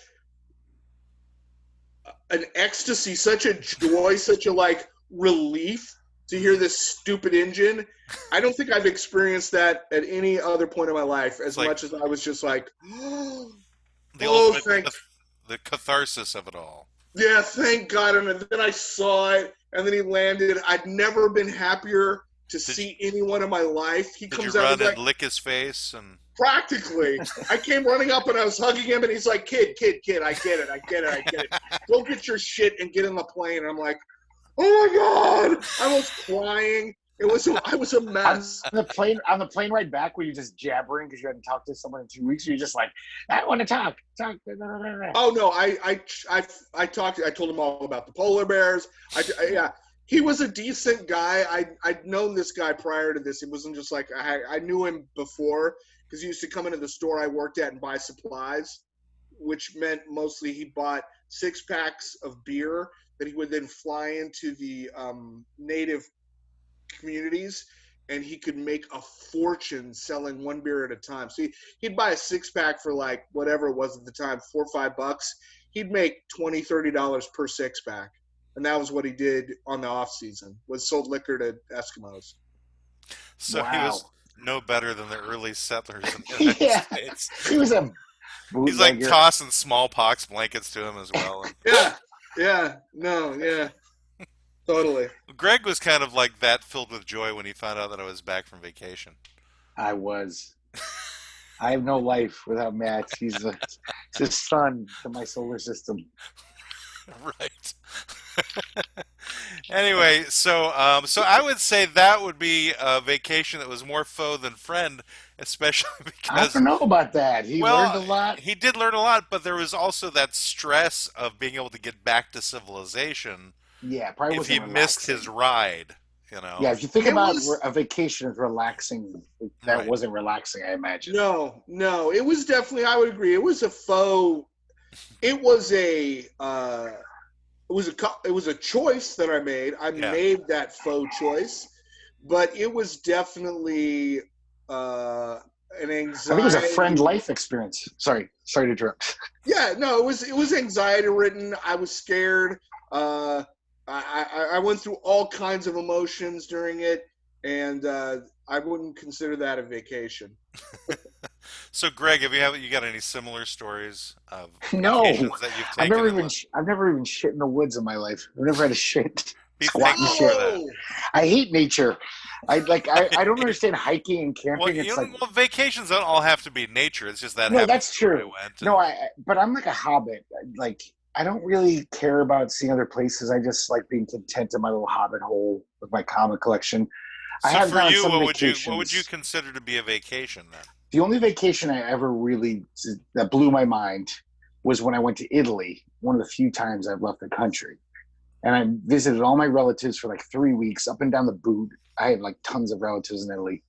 an ecstasy, such a joy, such a like relief to hear this stupid engine. I don't think I've experienced that at any other point in my life as like much as I was just like, the oh, ultimate, the catharsis of it all. yeah, thank God. And then I saw it, and then he landed. I'd never been happier to see anyone in my life. He Did comes you out run and and like, lick his face and? practically. I came running up and I was hugging him, and he's like, kid, I get it. Go get your shit and get in the plane. And I'm like, oh my God. I was crying. I was a mess. On the plane ride back, were you just jabbering because you hadn't talked to someone in 2 weeks? Or you just like, I want to talk. Oh no, I talked. I told him all about the polar bears. Yeah, he was a decent guy. I'd known this guy prior to this. It wasn't just like I knew him before because he used to come into the store I worked at and buy supplies, which meant mostly he bought 6-packs of beer that he would then fly into the native communities, and he could make a fortune selling one beer at a time. So he'd buy a 6-pack for like whatever it was at the time, $4 or $5. He'd make $20-$30 per 6-pack, and that was what he did on the off season. Was sold liquor to Eskimos. So Wow. he was no better than the early settlers in the United Yeah. States. He was a He's like bootlegger. tossing smallpox blankets to him as well. Yeah, totally. Greg was kind of like that, filled with joy when he found out that I was back from vacation. I was. I have no life without Matt. He's the sun to my solar system. Right. Anyway, so I would say that would be a vacation that was more foe than friend, especially I because, don't know about that. He learned well, a lot. he did learn a lot, but there was also that stress of being able to get back to civilization Yeah, probably if he wasn't missed his relaxing. ride, you know. Yeah, if you think It about was a vacation as relaxing, that Right. wasn't relaxing, I imagine. no. It was definitely. I would agree. It was a faux. It was a. It was a choice that I made. I Yeah. made that faux choice, but it was definitely an I think it was a friend anxiety. life experience. Sorry to interrupt. Yeah, no, it was anxiety ridden. I was scared. Uh, I went through all kinds of emotions during it, and I wouldn't consider that a vacation. So, Greg, you got any similar stories of No, vacations that you've taken and I've never even shit in the woods in my life. I've never had a shit, be squat and thankful shit. for that? Oh, I hate nature. I don't understand hiking and Well, camping. It's like, well, vacations don't all have to be nature. It's just that no, happened that's where I true. went, No, and but I'm like a hobbit. Like, I don't really care about seeing other places. I just like being content in my little hobbit hole with my comic collection. I so have for gone on you, some what would you vacations. consider to be a vacation then? The only vacation I ever really that blew my mind was when I went to Italy. One of the few times I've left the country, and I visited all my relatives for like 3 weeks, up and down the boot. I had like tons of relatives in Italy,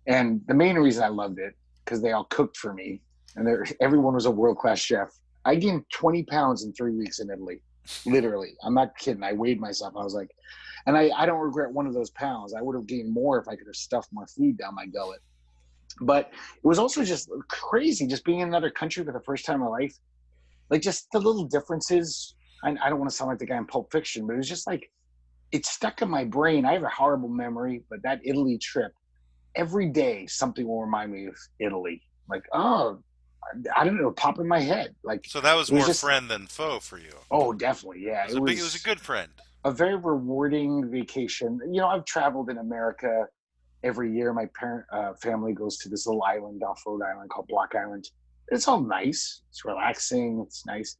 and the main reason I loved it because they all cooked for me, and everyone was a world class chef. I gained 20 pounds in 3 weeks in Italy, literally. I'm not kidding. I weighed myself. I was like, and I don't regret one of those pounds. I would have gained more if I could have stuffed more food down my gullet. But it was also just crazy, just being in another country for the first time in my life. Like just the little differences. I don't want to sound like the guy in Pulp Fiction, but it was just like it stuck in my brain. I have a horrible memory, but that Italy trip, every day something will remind me of Italy. Like, oh, I don't know, pop in my head. Like So that was it was more just, friend than foe for you. oh, definitely, yeah. It It was a was good friend. a very rewarding vacation. I've traveled in America every year. My parent family goes to this little island off Rhode Island called Block Island. It's all nice. It's relaxing. It's nice,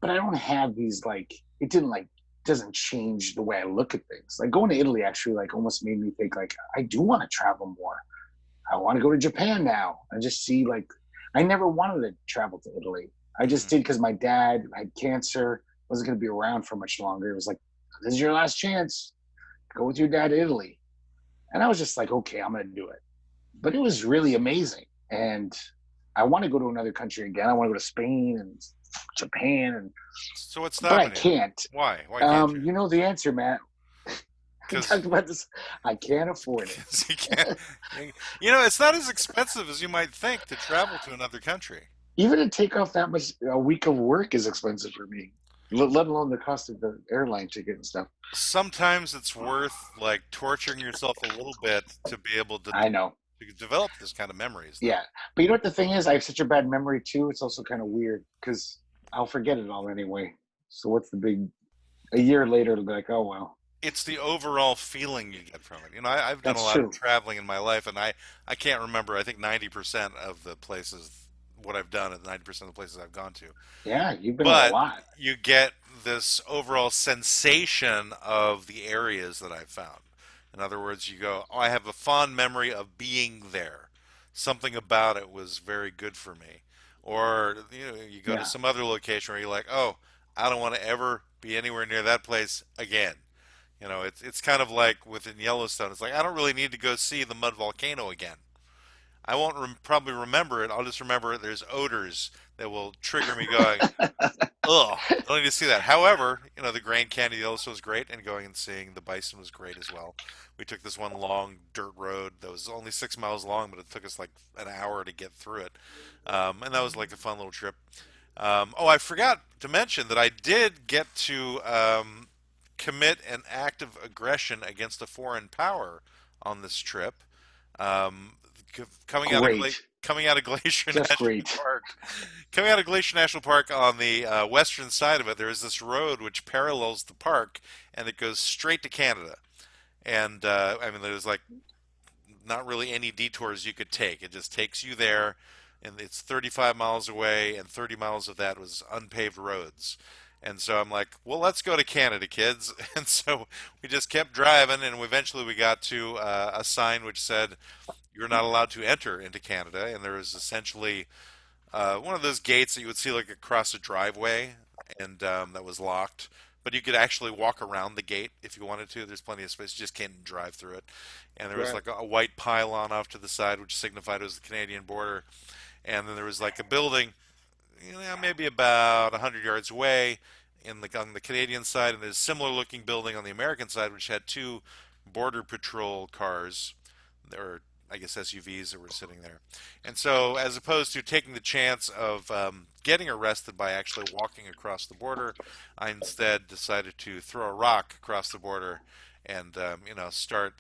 but I don't have these like. It didn't like doesn't change the way I look at things. Like going to Italy actually like almost made me think like I do want to travel more. I want to go to Japan now and just see like I never wanted to travel to Italy. I just Hmm. did because my dad had cancer, wasn't going to be around for much longer. It was like this is your last chance. Go with your dad to Italy. And I was just like, okay, I'm going to do it. But it was really amazing. And I want to go to another country again. I want to go to Spain and Japan, So what's but I stopping you? can't. Why? Why can't you? You know the answer, Matt. We Because talked about this. I can't afford it. you can't. It's not as expensive as you might think to travel to another country. Even to take off that much a week of work is expensive for me, let alone the cost of the airline ticket and stuff. Sometimes it's worth like torturing yourself a little bit to be able I know. to develop this kind of memories, though. Yeah. But you know what the thing is? I have such a bad memory too. It's also kind of weird because I'll forget it all anyway. So what's the big a year later it'll be like, oh well. It's the overall feeling you get from it. I've done a That's lot of true. traveling in my life, and I can't remember. I think 90% of the places what I've done and 90% of the places I've gone to. Yeah, you've been in a But lot. you get this overall sensation of the areas that I've found. In other words, you go, oh, I have a fond memory of being there. Something about it was very good for me. Or you go to Yeah. some other location where you're like, oh, I don't want to ever be anywhere near that place again. It's kind of like within Yellowstone. It's like I don't really need to go see the mud volcano again. I won't probably remember it. I'll just remember there's odors that will trigger me going, ugh, I don't need to see that. However, the Grand Canyon of Yellowstone was great, and going and seeing the bison was great as well. We took this one long dirt road that was only 6 miles long, but it took us like an hour to get through it. And that was like a fun little trip. Oh, I forgot to mention that I did get to commit an act of aggression against a foreign power on this trip. Um, coming out of Great. coming out of Glacier Just National great. Park, coming out of Glacier National Park on the western side of it, there is this road which parallels the park, and it goes straight to Canada. And I mean, there's like not really any detours you could take. It just takes you there, and it's 35 miles away, and 30 miles of that was unpaved roads. And so I'm like, well, let's go to Canada, kids. And so we just kept driving, and eventually we got to a sign which said, "You're not allowed to enter into Canada." And there was essentially one of those gates that you would see like across a driveway, and that was locked. But you could actually walk around the gate if you wanted to. There's plenty of space. You just can't drive through it. And there was Right. like a white pylon off to the side, which signified it was the Canadian border. And then there was like a building, maybe about 100 yards away on the Canadian side, and there's a similar looking building on the American side, which had two border patrol cars, or I guess SUVs that were sitting there. And so, as opposed to taking the chance of getting arrested by actually walking across the border, I instead decided to throw a rock across the border and start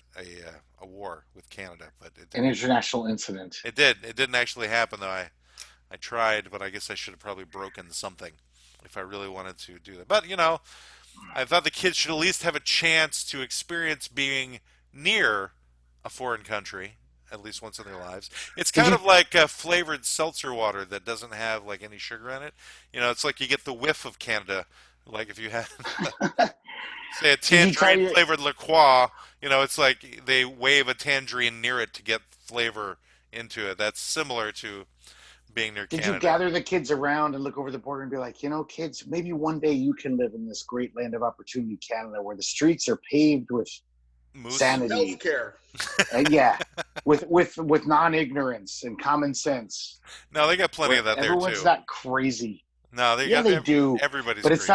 a war with Canada. But it An didn't. international incident. It did. It didn't actually happen though. I tried, but I guess I should have probably broken something if I really wanted to do that. But I thought the kids should at least have a chance to experience being near a foreign country at least once in their lives. It's Did kind you of like a flavored seltzer water that doesn't have like any sugar in it. It's like you get the whiff of Canada. Like if you had, say, a did you tell tangerine your flavored La Croix, it's like they wave a tangerine near it to get flavor into it. That's similar to being near did you Canada. gather the kids around and look over the border and be like, kids, maybe one day you can live in this great land of opportunity, Canada, where the streets are paved with Moose. sanity, Healthcare. yeah, with non-ignorance and common sense, No, they got plenty where of that there everyone's too. not crazy. No, they Yeah, got they do, everybody's but crazy.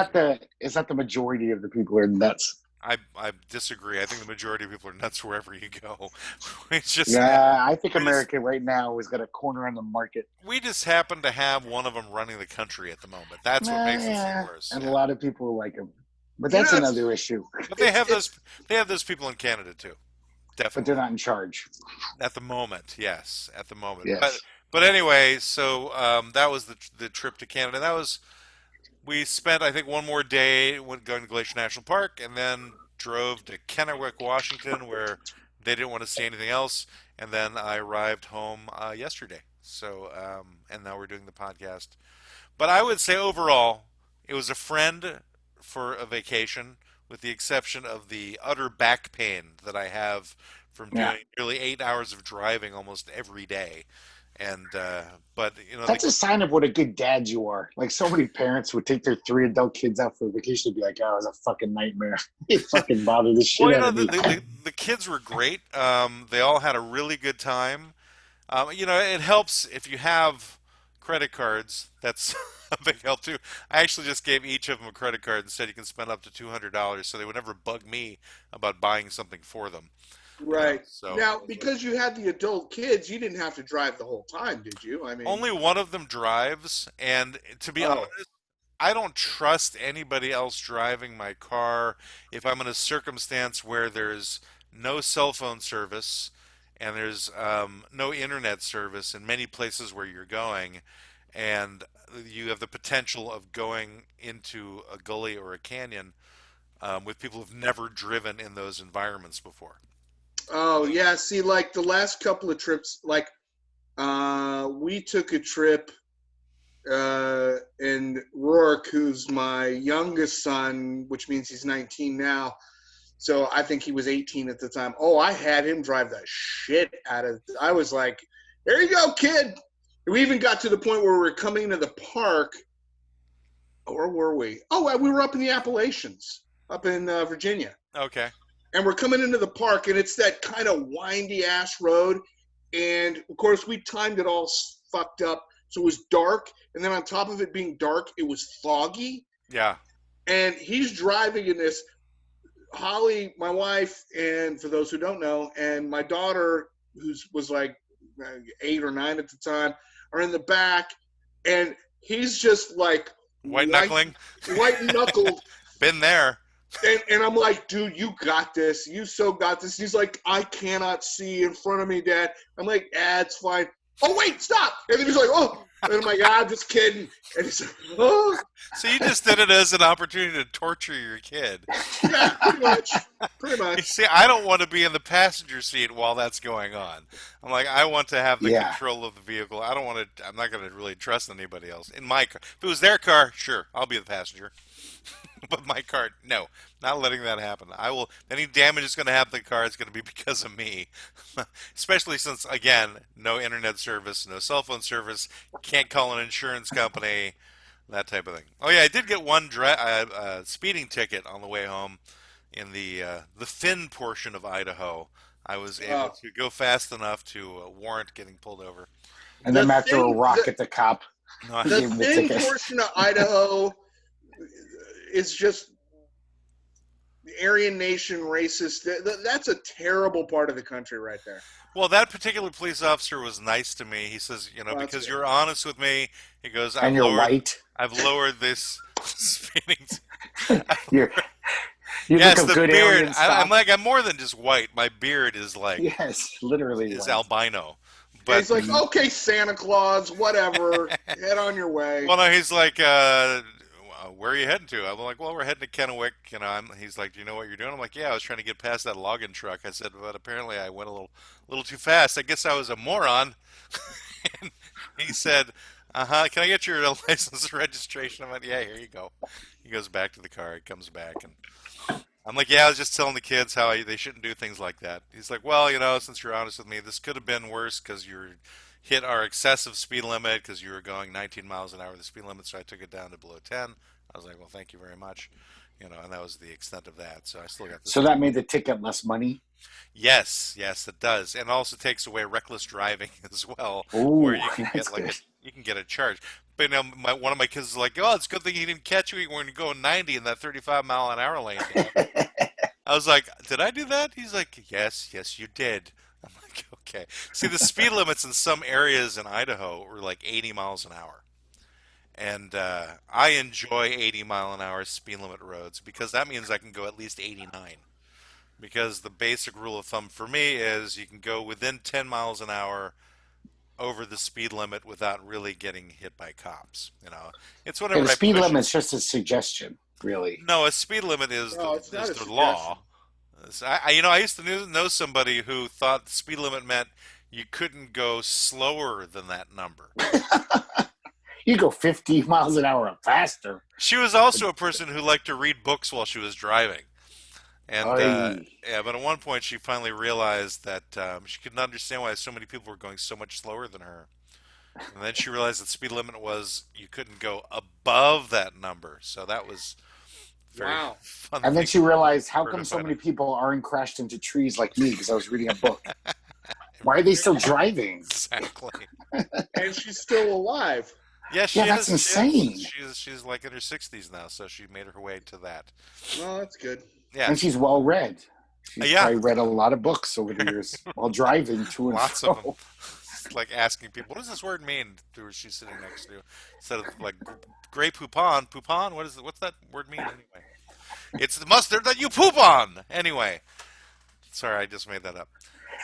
it's not the majority of the people are nuts. I disagree. I think the majority of people are nuts wherever you go. It's just Yeah, I think we just America right now has got a corner on the market. we just happen to have one of them running the country at the moment. That's what makes it seem Yeah, worse. and a Yeah. lot of people like them, but You that's know, it's, another issue. But it's, it's they have those people in Canada too. But they're Definitely. not in charge. At the moment, yes, at the moment. But Yes. but anyway, so that was the trip to Canada. We spent, I think, one more day going to Glacier National Park, and then drove to Kennewick, Washington, where they didn't want to see anything else. And then I arrived home yesterday. So, and now we're doing the podcast. But I would say overall, it was a friend for a vacation, with the exception of the utter back pain that I have from Yeah. doing nearly 8 hours of driving almost every day. And but That's a sign of what a good dad you are. Like so many parents would take their three adult kids out for a vacation and be like, "Oh, it was a fucking nightmare. It fucking bothered the well, shit out of me." the kids were great. They all had a really good time. It helps if you have credit cards. That's a big help too. I actually just gave each of them a credit card and said you can spend up to $200, so they would never bug me about buying something for them. right. So Now, because you had the adult kids, you didn't have to drive the whole time, did you? I mean, only one of them drives, and to be oh, honest, I don't trust anybody else driving my car if I'm in a circumstance where there's no cell phone service and there's no internet service in many places where you're going, and you have the potential of going into a gully or a canyon with people who've never driven in those environments before. oh yeah. See, like the last couple of trips, like we took a trip, and Rourke, who's my youngest son, which means he's 19 now. So I think he was 18 at the time. Oh, I had him drive the shit out of. I was like, "There you go, kid." We even got to the point where we were coming to the park. Or were we? Oh, we were up in the Appalachians, up in Virginia, Okay. and we're coming into the park, and it's that kind of windy ass road, and of course we timed it all fucked up, so it was dark, and then on top of it being dark, it was foggy, Yeah. and he's driving in this. Holly, my wife, and for those who don't know, and my daughter, who was like 8 or 9 at the time, are in the back, and he's just like White knuckling. white knuckled, Been there. and I'm like, dude, you got this, you so got this. He's like, I cannot see in front of me, Dad. I'm like, it's fine. Oh wait, stop! And then he's like, oh, And I'm like, I'm just kidding. And he's like, oh, So you just did it as an opportunity to torture your kid. yeah, pretty much. Pretty You much. see, I don't want to be in the passenger seat while that's going on. I'm like, I want to have the Yeah. control of the vehicle. I don't want to. I'm not going to really trust anybody else in my car. If it was their car, sure, I'll be the passenger. But my car, no, not letting that happen. I will. Any damage is going to happen to the car is going to be because of me. Especially since, again, no internet service, no cell phone service, can't call an insurance company, that type of thing. Oh yeah, I did get one speeding ticket on the way home in the thin portion of Idaho. I was able Oh. to go fast enough to warrant getting pulled over. And then The Matt threw a thing- rock the- at the cop. No, I- The Gave him the thin ticket. portion of Idaho is just Aryan Nation racist. That's a terrible part of the country right there. well, that particular police officer was nice to me. He says, Well, that's because good. you're honest with me. He goes, And you're white. I've lowered this speeding. You're, you Yes, look the a good beard. Aryan stop. I'm more than just white. My beard is like Yes, literally. is white. albino. And But he's like, okay, Santa Claus, whatever, head on your way. well, no, he's like, where are you heading to? I'm like, well, we're heading to Kennewick. He's like, do you know what you're doing? I'm like, yeah, I was trying to get past that logging truck. I said, but apparently I went a little too fast. I guess I was a moron. And he said, can I get your license and registration? I went, yeah, here you go. He goes back to the car. He comes back, and I'm like, yeah, I was just telling the kids how they shouldn't do things like that. He's like, well, since you're honest with me, this could have been worse because you hit our excessive speed limit because you were going 19 miles an hour the speed limit, so I took it down to below 10. I was like, well, thank you very much. And that was the extent of that. So I still got this. So that made the ticket less money? Yes, it does. And it also takes away reckless driving as well, Ooh, where you can that's get like good. you can get a charge. But one of my kids is like, "Oh, it's a good thing he didn't catch you when you go 90 in that 35-mile-an-hour lane." I was like, "Did I do that?" He's like, "Yes, you did." I'm like, "Okay." See, the speed limits in some areas in Idaho were like 80 miles an hour. And I enjoy 80-mile-an-hour speed limit roads because that means I can go at least 89. Because the basic rule of thumb for me is you can go within 10 miles an hour over the speed limit without really getting hit by cops. It's Yeah, whatever the I speed push. limit's just a suggestion, really. No, a speed limit is No, it's not a the law. I used to know somebody who thought the speed limit meant you couldn't go slower than that number. You go 50 miles an hour faster. She was also a person who liked to read books while she was driving. And Oy. but at one point she finally realized that she couldn't understand why so many people were going so much slower than her. And then she realized that speed limit was you couldn't go above that number. So that was very Wow. fun. And then she realized, how Heard come so about many it. people aren't crashed into trees like me because I was reading a book? Why are they still driving? Exactly. And she's still alive. Yeah, she Yeah, that's is. insane. She's like in her 60s now, so she made her way to that. Well, that's good. Yeah, And she's well read. She's Yeah. probably read a lot of books over the years while driving to and lots fro. of them. Like asking people, what does this word mean? Who she's sitting next to, instead of like gray poupon. Poupon? What's that word mean anyway? It's the mustard that you poop on. Anyway, sorry, I just made that up.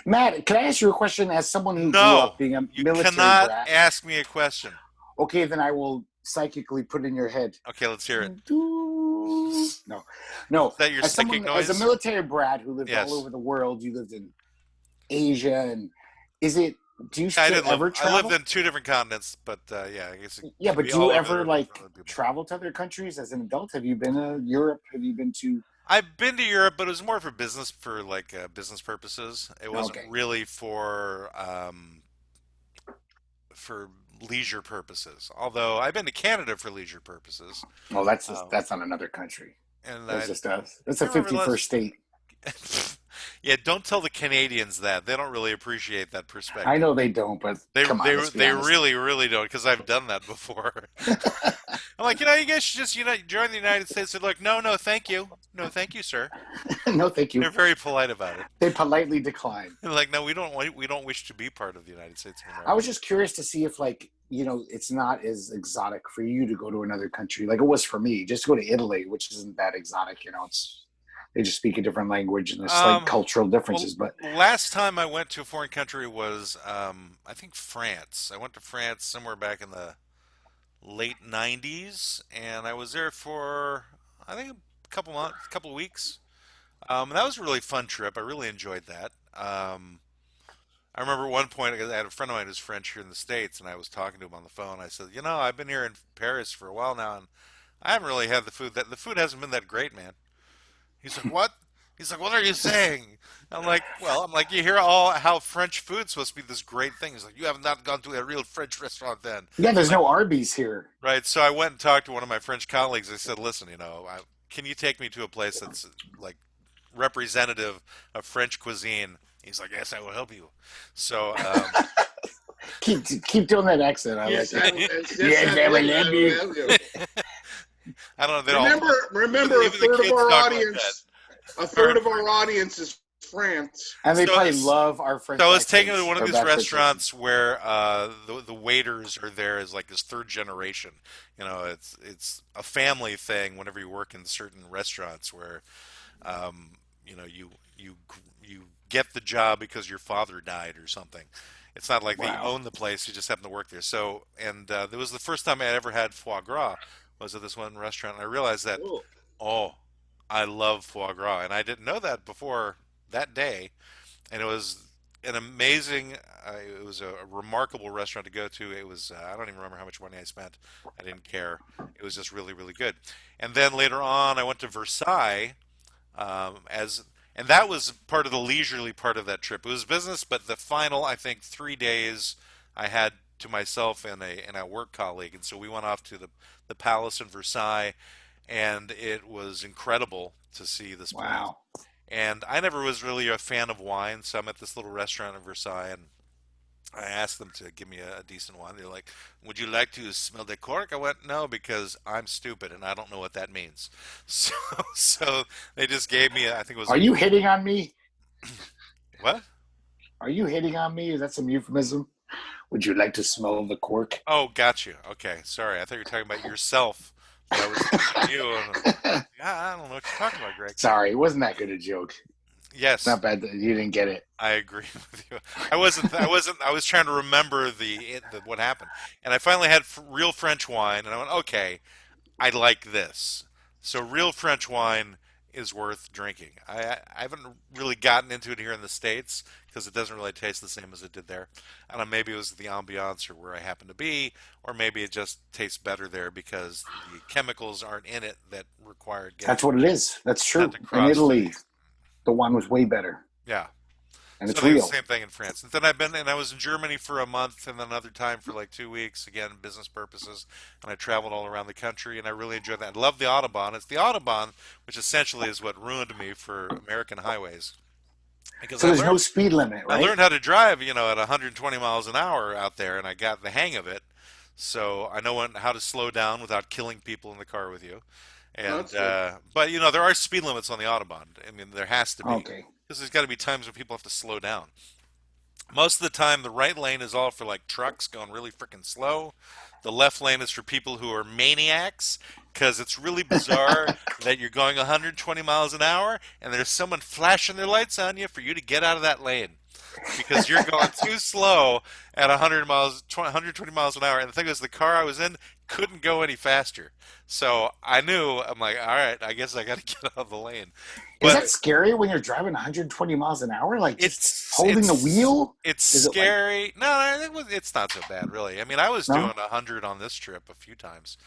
Matt, can I ask you a question as someone who grew No, up being a you military cannot brat? ask me a question. Okay, then I will psychically put it in your head. Okay, let's hear it. No. Is that your As psychic as a noise? military brat who lived Yes. all over the world, you lived in Asia, and do you I still did live. ever I travel? lived in 2 different continents, but yeah, I guess. It Yeah, could but be do you all over ever there like for other people. travel to other countries as an adult? Have you been to Europe? Have you been to? I've been to Europe, but it was more for business, for like business purposes. It wasn't Okay. really for leisure purposes. Although I've been to Canada for leisure purposes, Well, that's Um, that's not another country. and That's just us. That's a I remember 51st state. yeah, don't tell the Canadians that. They don't really appreciate that perspective. I know they don't, but They come on, they let's be they honest. really don't, because I've done that before. I'm like, you guys should just join the United States. They're like, no, thank you, sir. No, thank you. They're very polite about it. They politely decline. They're like, no, we don't wish to be part of the United States of America. I was just curious to see if, like, it's not as exotic for you to go to another country like it was for me. Just to go to Italy, which isn't that exotic. It's they just speak a different language and there's slight cultural differences. Well, But last time I went to a foreign country was, I think France. I went to France somewhere back in the late '90s, and I was there for I think a couple months, couple of weeks. That was a really fun trip. I really enjoyed that. I remember at one point I had a friend of mine who's French here in the States, and I was talking to him on the phone. I said, I've been here in Paris for a while now, and I haven't really had the food. That the food hasn't been that great, man. He's like, what? He's like, what are you saying? I'm like, you hear all how French food's supposed to be this great thing. He's like, you have not gone to a real French restaurant then. yeah, there's Like, no Arby's here. right. So I went and talked to one of my French colleagues. I said, listen, can you take me to a place that's like representative of French cuisine? He's like, yes, I will help you. So, Keep doing that accent. I Yes, like I, it. yes, Yes, I I will will. I love will you. help you. I don't know. They all, Remember, a even the third of kids our talk like audience, that. a third of our audience is France. And they So probably it's- love our French. So I was taken to accents, one of or these bad French restaurants where the waiters are there as like this third generation. It's a family thing. Whenever you work in certain restaurants, where you get the job because your father died or something. It's not like they Wow. own the place; you just happen to work there. So, and it was the first time I ever had foie gras. Was at this one restaurant, and I realized that Oh, oh, I love foie gras, and I didn't know that before that day. And it was an amazing, it was a remarkable restaurant to go to. It was, I don't even remember how much money I spent. I didn't care. It was just really, really good. And then later on, I went to Versailles, as, and that was part of the leisurely part of that trip. It was business, but the final, I think, 3 days I had to myself and a work colleague, and so we went off to the palace in Versailles, and it was incredible to see this place. Wow. And I never was really a fan of wine, so I'm at this little restaurant in Versailles, and I asked them to give me a decent wine. They're like, "Would you like to smell the cork?" I went, "No, because I'm stupid and I don't know what that means." So, so they just gave me, I think it was Are you hitting on me? what? Are you hitting on me? Is that some euphemism? Would you like to smell the cork? Oh, got you. Okay, sorry. I thought you were talking about yourself. But I was thinking you. I don't know what you're talking about, Greg. Sorry, it wasn't that good a joke. Yes, It's not bad that you didn't get it. I agree with you. I wasn't. I was trying to remember what happened, and I finally had real French wine, and I went, okay, I like this. So real French wine is worth drinking. I haven't really gotten into it here in the States because it doesn't really taste the same as it did there. I don't know, maybe it was the ambiance or where I happen to be, or maybe it just tastes better there because the chemicals aren't in it that required getting That's what it is. That's true. sent In across. Italy, the wine was way better, Yeah. and So it's I think real. it's the same thing in France. And then I was in Germany for a month, and then another time for like 2 weeks, again, business purposes. And I traveled all around the country, and I really enjoyed that. I love the Autobahn. It's the Autobahn, which essentially is what ruined me for American highways. Because So there's no speed limit, I right? learned how to drive, at 120 miles an hour out there, and I got the hang of it. So I know how to slow down without killing people in the car with you. And That's good. but there are speed limits on the Autobahn. I mean, there has to be. Okay. Because there's got to be times when people have to slow down. Most of the time, the right lane is all for like trucks going really freaking slow. The left lane is for people who are maniacs, because it's really bizarre that you're going 120 miles an hour and there's someone flashing their lights on you for you to get out of that lane because you're going too slow at 120 miles an hour. And the thing is, the car I was in couldn't go any faster. So I'm like, all right, I guess I got to get out of the lane. Is But that scary when you're driving 120 miles an hour? Like just it's holding the wheel? It's Is it like- scary. No, it's not so bad, really. I mean, I was No? doing 100 on this trip a few times,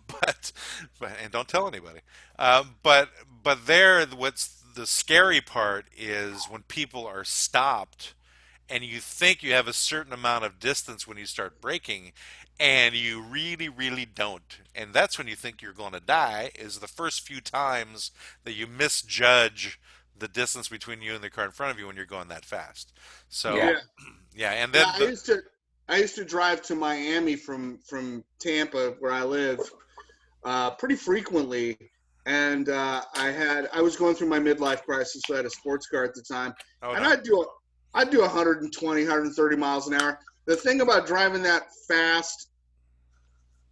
but and don't tell anybody. But there, what's the scary part is when people are stopped, and you think you have a certain amount of distance when you start braking, and you really, really don't. And that's when you think you're going to die, is the first few times that you misjudge the distance between you and the car in front of you when you're going that fast. So, Yeah. yeah, and then Yeah, I used to drive to Miami from Tampa, where I live, pretty frequently, and I was going through my midlife crisis, so I had a sports car at the time, oh, and no. I'd do 120, 130 miles an hour. The thing about driving that fast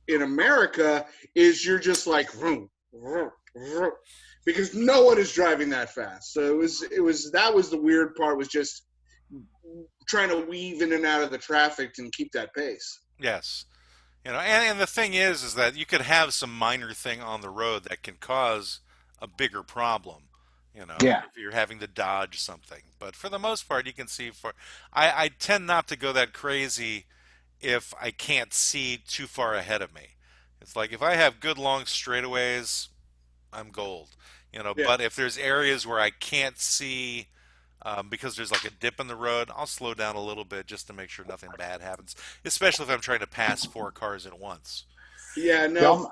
in America is you're just like vroom, vroom, vroom. because no one is driving that fast. So that was the weird part, was just trying to weave in and out of the traffic and keep that pace. Yes. And the thing is that you could have some minor thing on the road that can cause a bigger problem, Yeah. if you're having to dodge something. But for the most part, you can see I tend not to go that crazy if I can't see too far ahead of me. It's like if I have good long straightaways, I'm gold. Yeah. But if there's areas where I can't see because there's like a dip in the road, I'll slow down a little bit just to make sure nothing bad happens, especially if I'm trying to pass 4 cars at once. Yeah, no.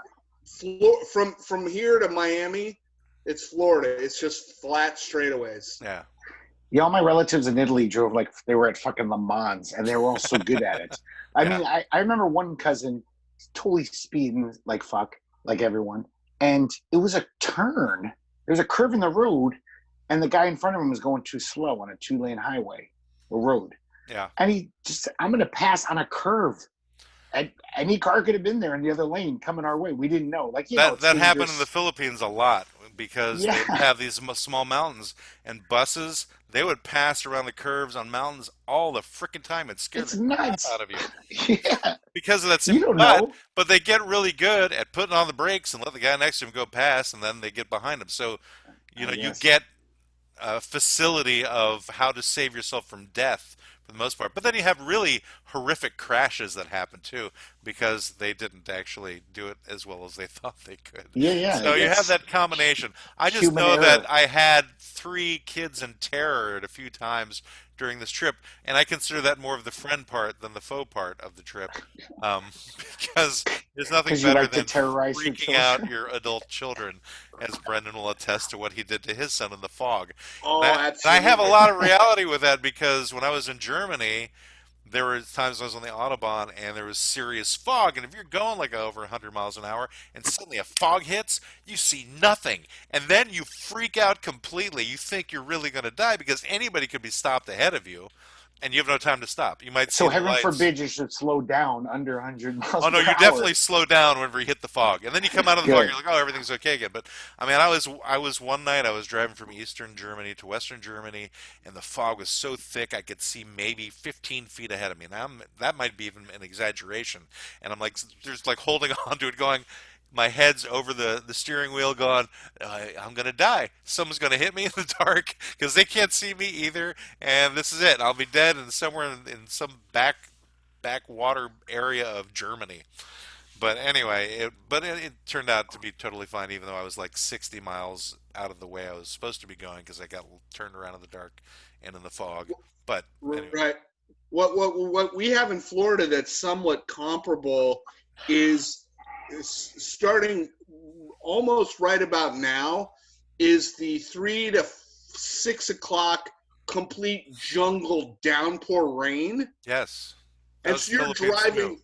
From here to Miami, it's Florida. It's just flat straightaways. Yeah. Yeah, all my relatives in Italy drove like they were at fucking Le Mans, and they were all so good at it. I mean, I remember one cousin totally speeding like fuck, like everyone, and it was a turn. There was a curve in the road, and the guy in front of him was going too slow on a 2-lane highway or road. Yeah. And he just, I'm going to pass on a curve. And any car could have been there in the other lane coming our way. We didn't know. Like, that happened in the Philippines a lot because Yeah. they have these small mountains, and buses, they would pass around the curves on mountains all the freaking time. It scared It's the crap nuts. out of you Yeah. because of that. You don't know. But they get really good at putting on the brakes and let the guy next to him go past, and then they get behind him. So, you Yes. get a facility of how to save yourself from death for the most part. But then you have really horrific crashes that happen too because they didn't actually do it as well as they thought they could. Yeah. So you have that combination. I just human know error. that I had 3 kids in terror at a few times during this trip, and I consider that more of the friend part than the faux part of the trip, because there's nothing 'Cause you better like to than terrorize your freaking out children. your adult children, as Brendan will attest to what he did to his son in the fog. Oh, And I absolutely. have a lot of reality with that because when I was in Germany, there were times I was on the Autobahn and there was serious fog. And if you're going like over 100 miles an hour and suddenly a fog hits, you see nothing. And then you freak out completely. You think you're really going to die because anybody could be stopped ahead of you and you have no time to stop. You might see So the heaven lights. forbid you should slow down under 100 miles Oh no, per you hour. definitely slow down whenever you hit the fog, and then you come out of the fog. Good. You're like, oh, everything's okay again. But I mean, I was one night I was driving from Eastern Germany to Western Germany, and the fog was so thick I could see maybe 15 feet ahead of me. Now that might be even an exaggeration, and I'm like, just like holding on to it, going. My head's over the steering wheel going, I'm going to die. Someone's going to hit me in the dark because they can't see me either. And this is it. I'll be dead and somewhere in some backwater area of Germany. But anyway, it turned out to be totally fine, even though I was like 60 miles out of the way I was supposed to be going because I got turned around in the dark and in the fog. But anyway. Right. What we have in Florida that's somewhat comparable is starting almost right about now is the 3 to 6 o'clock complete jungle downpour rain. Yes. And so you're Philippines driving, too.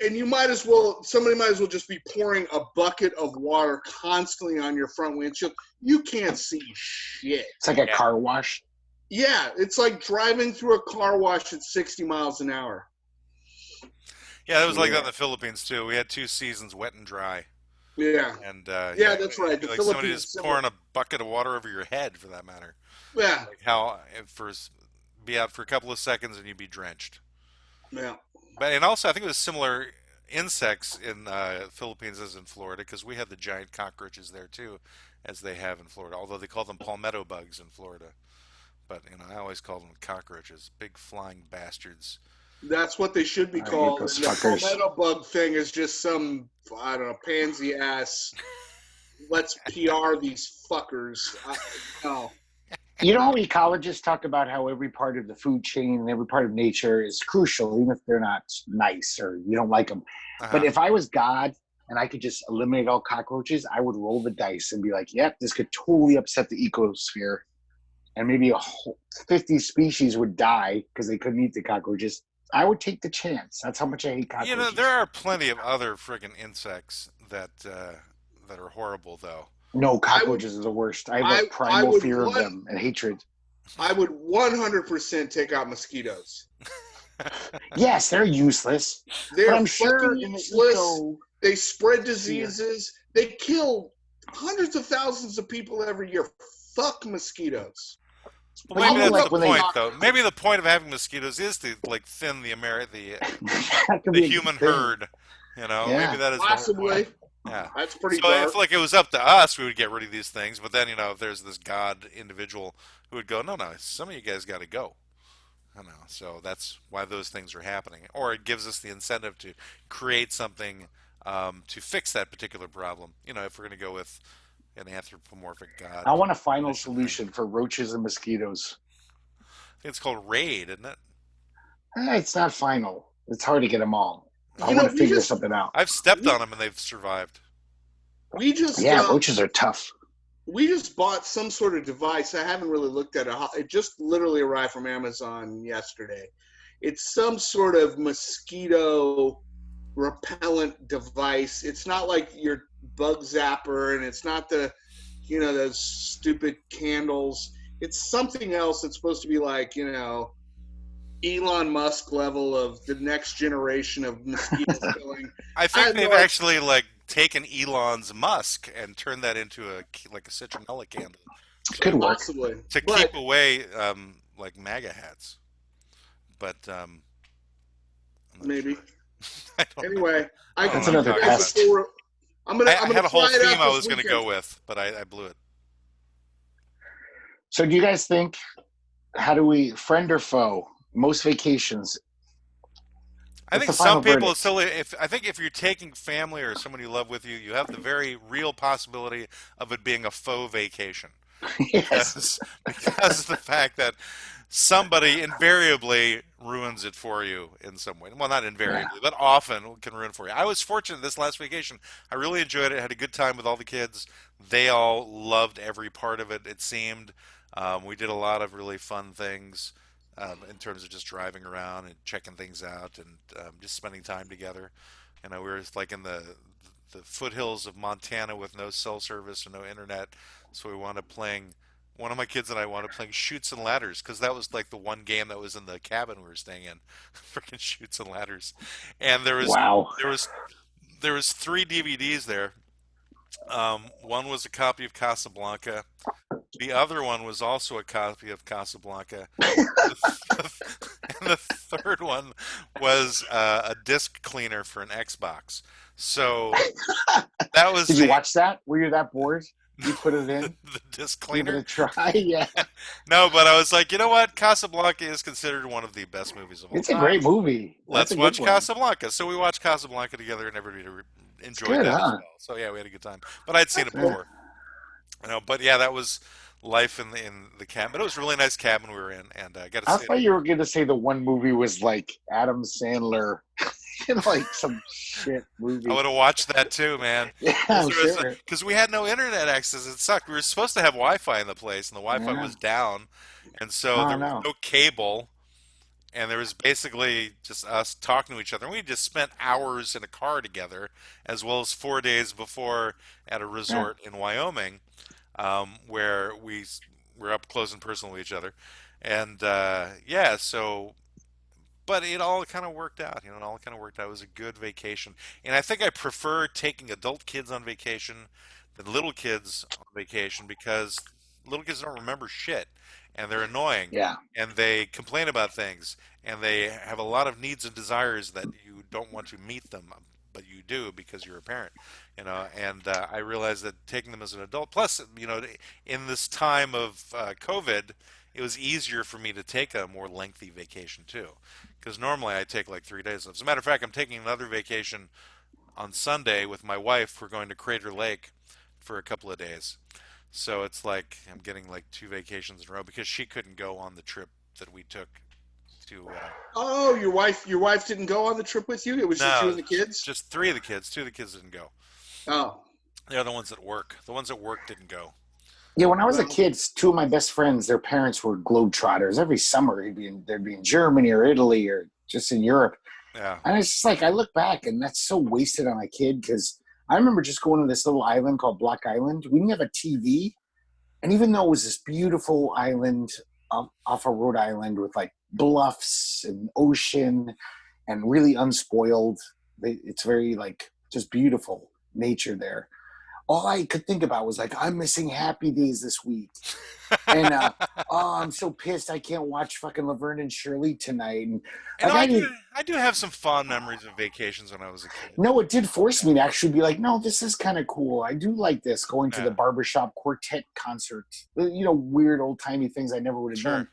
and you somebody might as well just be pouring a bucket of water constantly on your front windshield. You can't see shit. It's like a car wash. Yeah, it's like driving through a car wash at 60 miles an hour. Yeah, it was like that in the Philippines too. We had 2 seasons, wet and dry. Yeah. And yeah, that's right. The like Philippines somebody just pouring a bucket of water over your head, for that matter. Yeah. Like how be out for a couple of seconds and you'd be drenched. Yeah. And also, I think it was similar insects in Philippines as in Florida because we had the giant cockroaches there too, as they have in Florida. Although they call them palmetto bugs in Florida, but I always call them cockroaches, big flying bastards. That's what they should be called. And the palmetto bug thing is just some, I don't know, pansy ass. Let's PR these fuckers. No. You know, ecologists talk about how every part of the food chain and every part of nature is crucial, even if they're not nice or you don't like them. But if I was God and I could just eliminate all cockroaches, I would roll the dice and be like, yep, this could totally upset the ecosphere. And maybe a whole 50 species would die because they couldn't eat the cockroaches. I would take the chance. That's how much I hate cockroaches. There are plenty of other friggin' insects that are horrible, though. No, cockroaches are the worst. I have a primal fear of them and hatred. I would 100% take out mosquitoes. Yes, they're useless. They're I'm sure useless. They spread diseases. Yeah. They kill hundreds of thousands of people every year. Fuck mosquitoes. Well, But maybe you know, that's like the when they point, though. Maybe the point of having mosquitoes is to like thin the that could the be a human thing. herd. You know, Yeah. maybe that is the whole Possibly. point. Yeah. That's pretty So dark. if like it was up to us, we would get rid of these things. But then if there's this god individual who would go, no, no, some of you guys got to go. You know, so that's why those things are happening. Or it gives us the incentive to create something to fix that particular problem. If we're going to go with an anthropomorphic god. I want a final Mission solution thing. for roaches and mosquitoes. I think it's called raid, isn't it? It's not final. It's hard to get them all. I You want know, to we figure just something out. I've stepped on them and they've survived. we just Yeah, roaches are tough. we just bought some sort of device. I haven't really looked at it. It just literally arrived from Amazon yesterday. It's some sort of mosquito repellent device. It's not like your bug zapper, and it's not those stupid candles. It's something else that's supposed to be like, Elon Musk level of the next generation of mosquito killing. I I think have they've no idea. actually taken Elon's Musk and turned that into a citronella candle Could work. Possibly. to But keep away like MAGA hats. But I'm not maybe. sure. I don't know. Anyway, I don't That's know what another I'm talking pest. about. I'm gonna I I'm gonna had a whole try it theme out I this was going to weekend. go with, but I blew it. So do you guys think, how do we, friend or foe, most vacations? I What's think the final some people. verdict? So I think if you're taking family or someone you love with you, you have the very real possibility of it being a faux vacation. Yes. Because of the fact that somebody invariably ruins it for you in some way. Well, not invariably, but often can ruin it for you. I was fortunate this last vacation. I really enjoyed it. Had a good time with all the kids. They all loved every part of it, it seemed. We did a lot of really fun things in terms of just driving around and checking things out and just spending time together. We were like in the foothills of Montana with no cell service and no internet, so we wound up playing. One of my kids and I wound up playing Shoots and Ladders because that was like the one game that was in the cabin we were staying in, freaking Shoots and Ladders. And Wow. there was three DVDs there. One was a copy of Casablanca. The other one was also a copy of Casablanca. And the third one was a disc cleaner for an Xbox. So that was Did you watch that? Were you that bored? You put it in? the disc Give it cleaner. a try? Yeah. No, but I was like, you know what? Casablanca is considered one of the best movies of all It's a time. great movie. Let's That's a watch good one. Casablanca. So we watched Casablanca together, and everybody enjoyed good, that as huh? well. So yeah, we had a good time. But I'd seen it That's good. before. But yeah, that was life in the cabin. But it was a really nice cabin we were in, and I got to I say, thought you were going to say the one movie was like Adam Sandler, like some shit movie. I would have watched that too, man. Yeah, I'm sure. Because we had no internet access. It sucked. We were supposed to have Wi-Fi in the place, and the Wi-Fi Yeah. was down, and so Oh, there was no. no cable, and there was basically just us talking to each other. And we just spent hours in a car together, as well as 4 days before at a resort in Wyoming, where we were up close and personal with each other, and yeah, so. But it all kind of worked out, it all kind of worked out. It was a good vacation. And I think I prefer taking adult kids on vacation than little kids on vacation because little kids don't remember shit and they're annoying Yeah. and they complain about things and they have a lot of needs and desires that you don't want to meet them, but you do because you're a parent, and I realized that taking them as an adult, plus, in this time of COVID, it was easier for me to take a more lengthy vacation too. Because normally I take like 3 days. As a matter of fact, I'm taking another vacation on Sunday with my wife. We're going to Crater Lake for a couple of days. So it's like I'm getting like two vacations in a row because she couldn't go on the trip that we took to. Oh, your wife didn't go on the trip with you? It was just you No, and the kids? just three of the kids. Two of the kids didn't go. Oh. The other ones at work. The ones at work didn't go. Yeah, when I was a Well, kid, two of my best friends, their parents were globetrotters. Every summer, they'd be in Germany or Italy or just in Europe. Yeah. And it's just like, I look back and that's so wasted on a kid because I remember just going to this little island called Block Island. We didn't have a TV. And even though it was this beautiful island off of Rhode Island with like bluffs and ocean and really unspoiled, it's very like just beautiful nature there. all I could think about was like, I'm missing Happy Days this week. And oh, I'm so pissed I can't watch fucking Laverne and Shirley tonight. And You know, like, I do have some fond memories of vacations when I was a kid. no, it did force me to actually be like, no, this is kind of cool. I do like this, going to the Yeah. barbershop quartet concert. Weird old timey things I never would have Sure. done.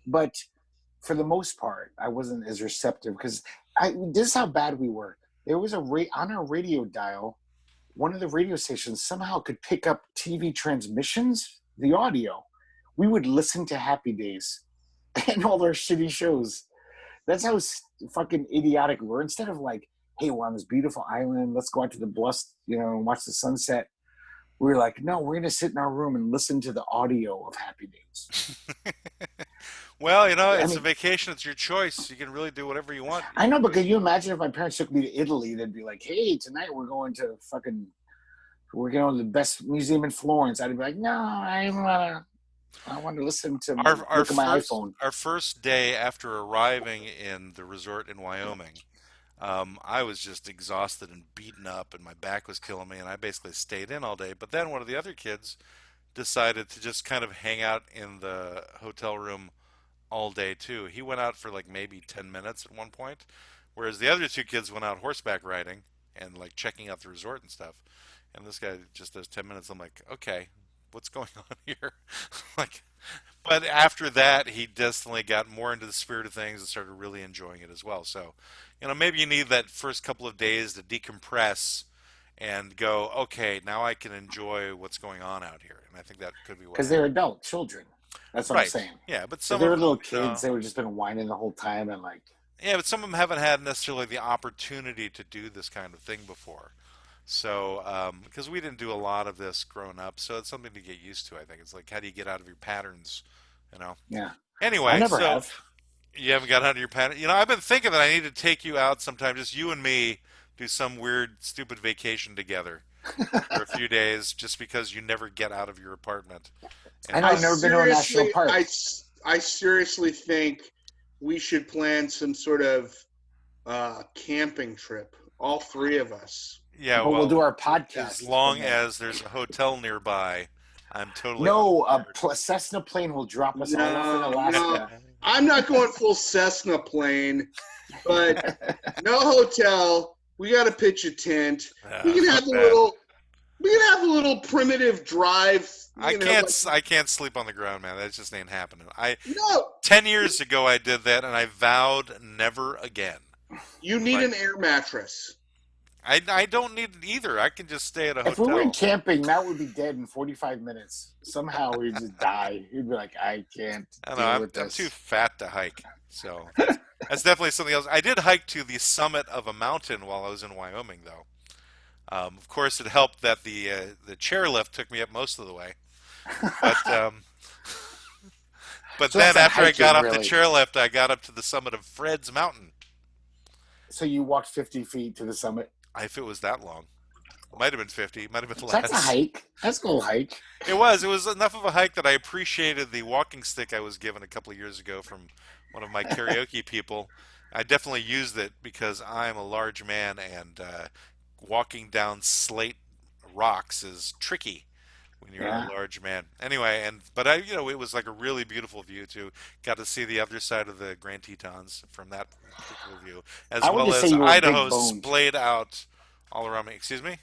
But for the most part, I wasn't as receptive because this is how bad we were. There was on our radio dial, one of the radio stations somehow could pick up TV transmissions, the audio. We would listen to Happy Days and all their shitty shows. That's how fucking idiotic we were. Instead of like, hey, we're on this beautiful island, let's go out to the bluffs, and watch the sunset. We were like, no, we're gonna sit in our room and listen to the audio of Happy Days. Well, it's a vacation. It's your choice. You can really do whatever you want. I know, but can you imagine if my parents took me to Italy? They'd be like, hey, tonight we're going to the best museum in Florence. I'd be like, no, I want to listen to Our look at my first iPhone. our first day after arriving in the resort in Wyoming, I was just exhausted and beaten up, and my back was killing me, and I basically stayed in all day. But then one of the other kids decided to just kind of hang out in the hotel room all day too. He went out for like maybe 10 minutes at one point, whereas the other two kids went out horseback riding and like checking out the resort and stuff. And this guy just does 10 minutes. I'm like, okay, what's going on here? Like, but after that, he definitely got more into the spirit of things and started really enjoying it as well. So, maybe you need that first couple of days to decompress and go, okay, now I can enjoy what's going on out here. And I think that could be what. Because they're adult children. That's what I'm Right. saying. Yeah, but If some they of were them, little kids, they would just been whining the whole time and like. yeah, but some of them haven't had necessarily the opportunity to do this kind of thing before. So, because we didn't do a lot of this growing up, so it's something to get used to. I think it's like, how do you get out of your patterns? You know. Yeah. Anyway, I never so have. you haven't got out of your pattern. I've been thinking that I need to take you out sometime, just you and me, do some weird, stupid vacation together for a few days, just because you never get out of your apartment. I know, I've never been to a national park. I seriously think we should plan some sort of camping trip, all three of us. Yeah, but well, we'll do our podcast. as long as there's a hotel nearby. I'm totally No, a Cessna plane will drop us all off in Alaska. I'm not going full Cessna plane, but no hotel. We got to pitch a tent. We can have a little primitive drive. I can't sleep on the ground, man. That just ain't happening. No. 10 years ago I did that, and I vowed never again. You need an air mattress. I don't need it either. I can just stay at a hotel. If we went camping, Matt would be dead in 45 minutes. Somehow we'd just die. He'd be like, I can't I don't know. I'm too fat to hike. So that's definitely something else. I did hike to the summit of a mountain while I was in Wyoming, though. Of course, it helped that the chairlift took me up most of the way. But So then that's after I hiking, got off really. the chairlift, I got up to the summit of Fred's Mountain. So you walked 50 feet to the summit. If it was that long. It might have been 50. It might have been less. That's a hike. That's a little hike. It was enough of a hike that I appreciated the walking stick I was given a couple of years ago from one of my karaoke people. I definitely used it because I'm a large man, and walking down slate rocks is tricky when you're a large man. Anyway, but it was like a really beautiful view too. Got to see the other side of the Grand Tetons from that particular view, as well as Idaho splayed out all around me. Excuse me?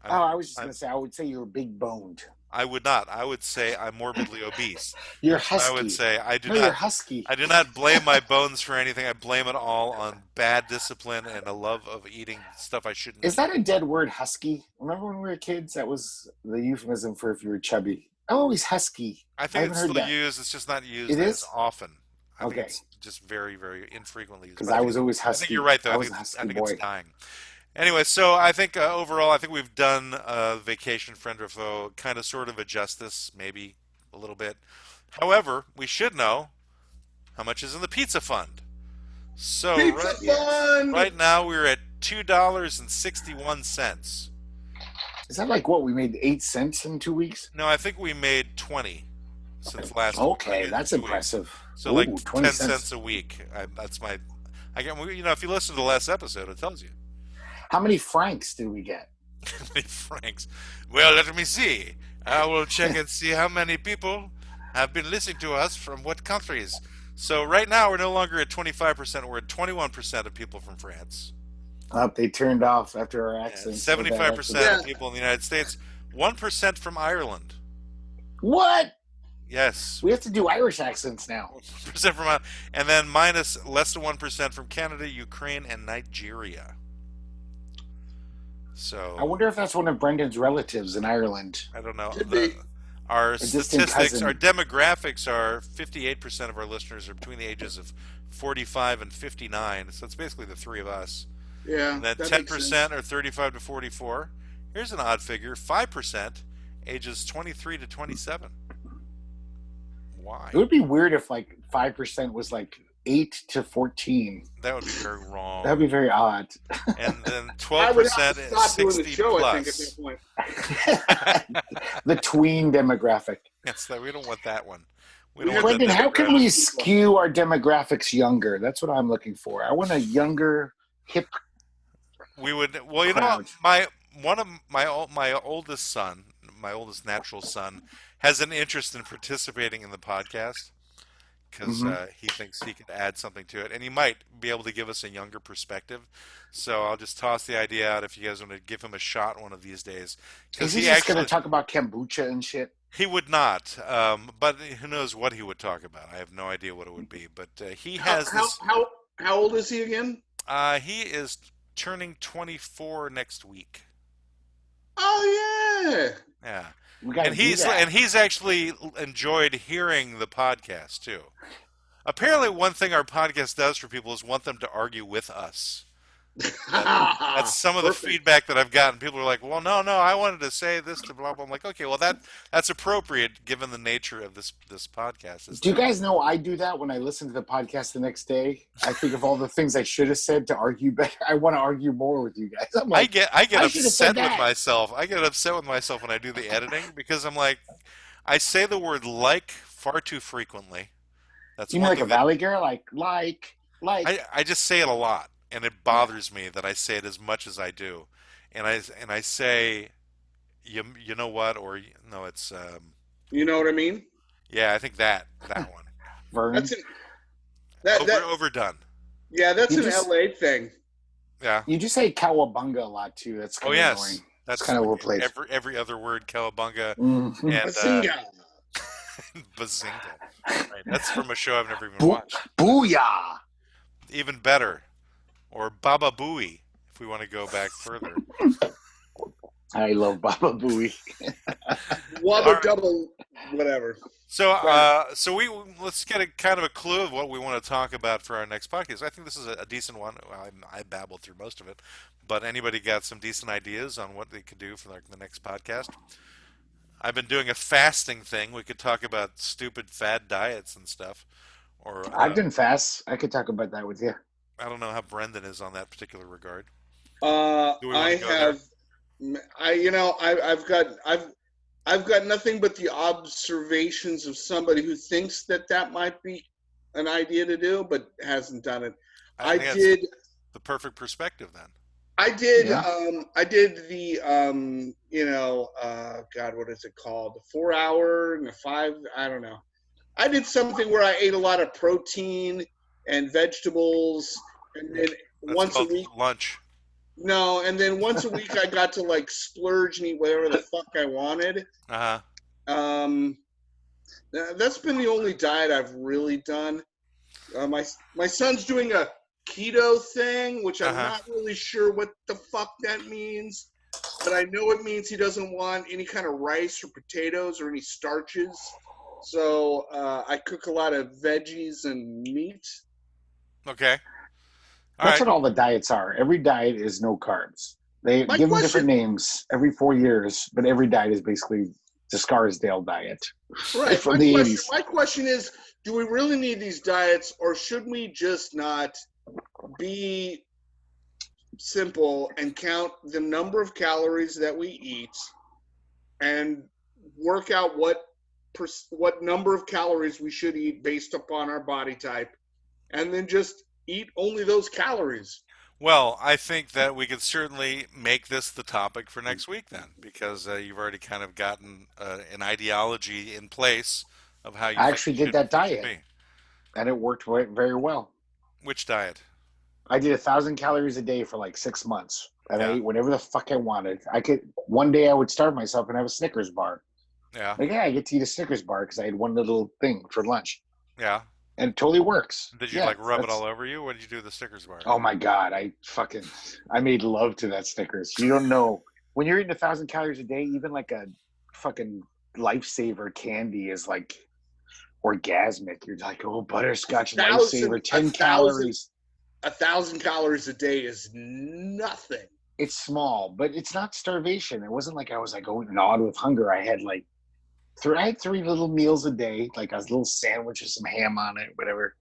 I was just going to say, I would say you're big boned. I would not. I would say I'm morbidly obese. You're husky. I would say you're husky. I do not blame my bones for anything. I blame it all on bad discipline and a love of eating stuff I shouldn't. Is that a dead word, husky? Remember when we were kids? That was the euphemism for if you were chubby. Oh, he's husky. I think it's still used. It's just not used as often. I think it's just very, very infrequently used. Because I was always husky. I think you're right, though. I think it's dying. Anyway, so I think overall, I think we've done Vacation Friend or Foe kind of sort of a justice, maybe a little bit. However, we should know how much is in the pizza fund. So right now we're at $2.61. Is that like what we made 8 cents in 2 weeks? No, I think we made 20 since last week. Okay, that's impressive. So like 10 cents a week. That's my. If you listen to the last episode, it tells you. How many francs did we get? many francs. Well, let me see. I will check and see how many people have been listening to us from what countries. So right now we're no longer at 25%. We're at 21% of people from France. They turned off after our Yeah, accents. Our bad 75% accents. of people in the United States. 1% from Ireland. What? Yes. We have to do Irish accents now. 1% from and then minus less than 1% from Canada, Ukraine, and Nigeria. So I wonder if that's one of Brendan's relatives in Ireland. I don't know. Could be. Our distant statistics, cousin. our demographics are 58% of our listeners are between the ages of 45 and 59. So it's basically the three of us. Yeah, And then that 10% are 35 to 44. Here's an odd figure: 5% ages 23 to 27. Why? It would be weird if like 5% was like 8 to 14. That would be very wrong. That'd be very odd. And then I would 12% have to is stop doing 60 the show, plus. I think, at that point. The tween demographic. Yes, we don't want that one. We We don't have want Brendan, that how can we demographic. skew our demographics younger? That's what I'm looking for. I want a younger, hip. We would. Well, you know, crowd. my oldest son, my oldest natural son, has an interest in participating in the podcast because he thinks he could add something to it, and he might be able to give us a younger perspective. So I'll just toss the idea out if you guys want to give him a shot one of these days. Is Because he just going to talk about kombucha and shit? he would not, but who knows what he would talk about? I have no idea what it would be. But he has this. How old is he again? He is turning 24 next week. Oh yeah. Yeah. We got to And do that. he's actually enjoyed hearing the podcast too. Apparently, one thing our podcast does for people is want them to argue with us. That's some of the Perfect. feedback that I've gotten. People are like, "Well, no, I wanted to say this to blah blah." I'm like, "Okay, well that's appropriate given the nature of this podcast." Do you guys know I do that when I listen to the podcast the next day? I think of all the things I should have said to argue better. I want to argue more with you guys. I'm like, I get I should have said upset with that. myself. I get upset with myself when I do the editing because I'm like, I say the word "like" far too frequently. That's you mean one like a thing that- valley girl? Like. I just say it a lot, and it bothers me that I say it as much as I do, and I say, you know what, or no, it's You know what I mean? yeah, I think that one Vern. That's an that overdone. yeah, that's You an just- LA thing. Yeah. You just say cowabunga a lot too. That's Oh kind of yes, annoying. that's kind of overplayed. Every other word, cowabunga Mhm. and Bazinga. bazinga. Right, that's from a show I've never even Boo- watched. Booyah! Even better, or Baba Booey, if we want to go back further. I love Baba Booey. Wubba Alright. double whatever. So, Right. let's get a kind of a clue of what we want to talk about for our next podcast. I think this is a decent one. I babbled through most of it, but anybody got some decent ideas on what they could do for the next podcast? I've been doing a fasting thing. We could talk about stupid fad diets and stuff. Or I've been fast. I could talk about that with you. I don't know how Brendan is on that particular regard. Do we I wanna go there? I've got nothing but the observations of somebody who thinks that might be an idea to do, but hasn't done it. I think that's did. the perfect perspective then. I did. Yeah. I did the. God, what is it called? The 4 hour and the 5. I don't know. I did something where I ate a lot of protein and vegetables, and then That's once a called week. lunch. No, and then once a week I got to like splurge and eat whatever the fuck I wanted. Uh huh. That's been the only diet I've really done. My son's doing a keto thing, which I'm Uh-huh. not really sure what the fuck that means, but I know it means he doesn't want any kind of rice or potatoes or any starches. So I cook a lot of veggies and meat. Okay. All That's right. what all the diets are. Every diet is no carbs. They My give them question- different names every 4 years, but every diet is basically the Scarsdale diet Right. from the my 80s. question is, do we really need these diets, or should we just not be simple and count the number of calories that we eat and work out what number of calories we should eat based upon our body type, and then just eat only those calories? Well, I think that we could certainly make this the topic for next week then, because you've already kind of gotten an ideology in place of how you I think actually did that things should diet, be. and it worked very well. Which diet? I did 1,000 calories a day for like 6 months, and I Yeah, ate whatever the fuck I wanted. I could one day I would starve myself and have a Snickers bar. yeah, Like, yeah, I get to eat a Snickers bar because I had one little thing for lunch, yeah. and it totally works. Did you Yeah, like rub it that's. all over you? What did you do with the Snickers bar? Oh my god, I made love to that Snickers. You don't know when you're eating 1,000 calories a day, even like a fucking lifesaver candy is like orgasmic. You're like, oh, butterscotch Thousand, lifesaver, a 10 thousand, calories. 1,000 calories a day is nothing. It's small, but it's not starvation. It wasn't like I was like going gnawed with hunger. I had three little meals a day, like a little sandwich with some ham on it, whatever,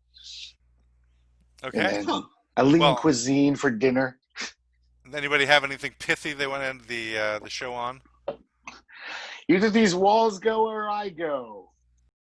and Okay. then Huh. a lean Well, cuisine for dinner. anybody have anything pithy they want to end the show on? Either these walls go or I go.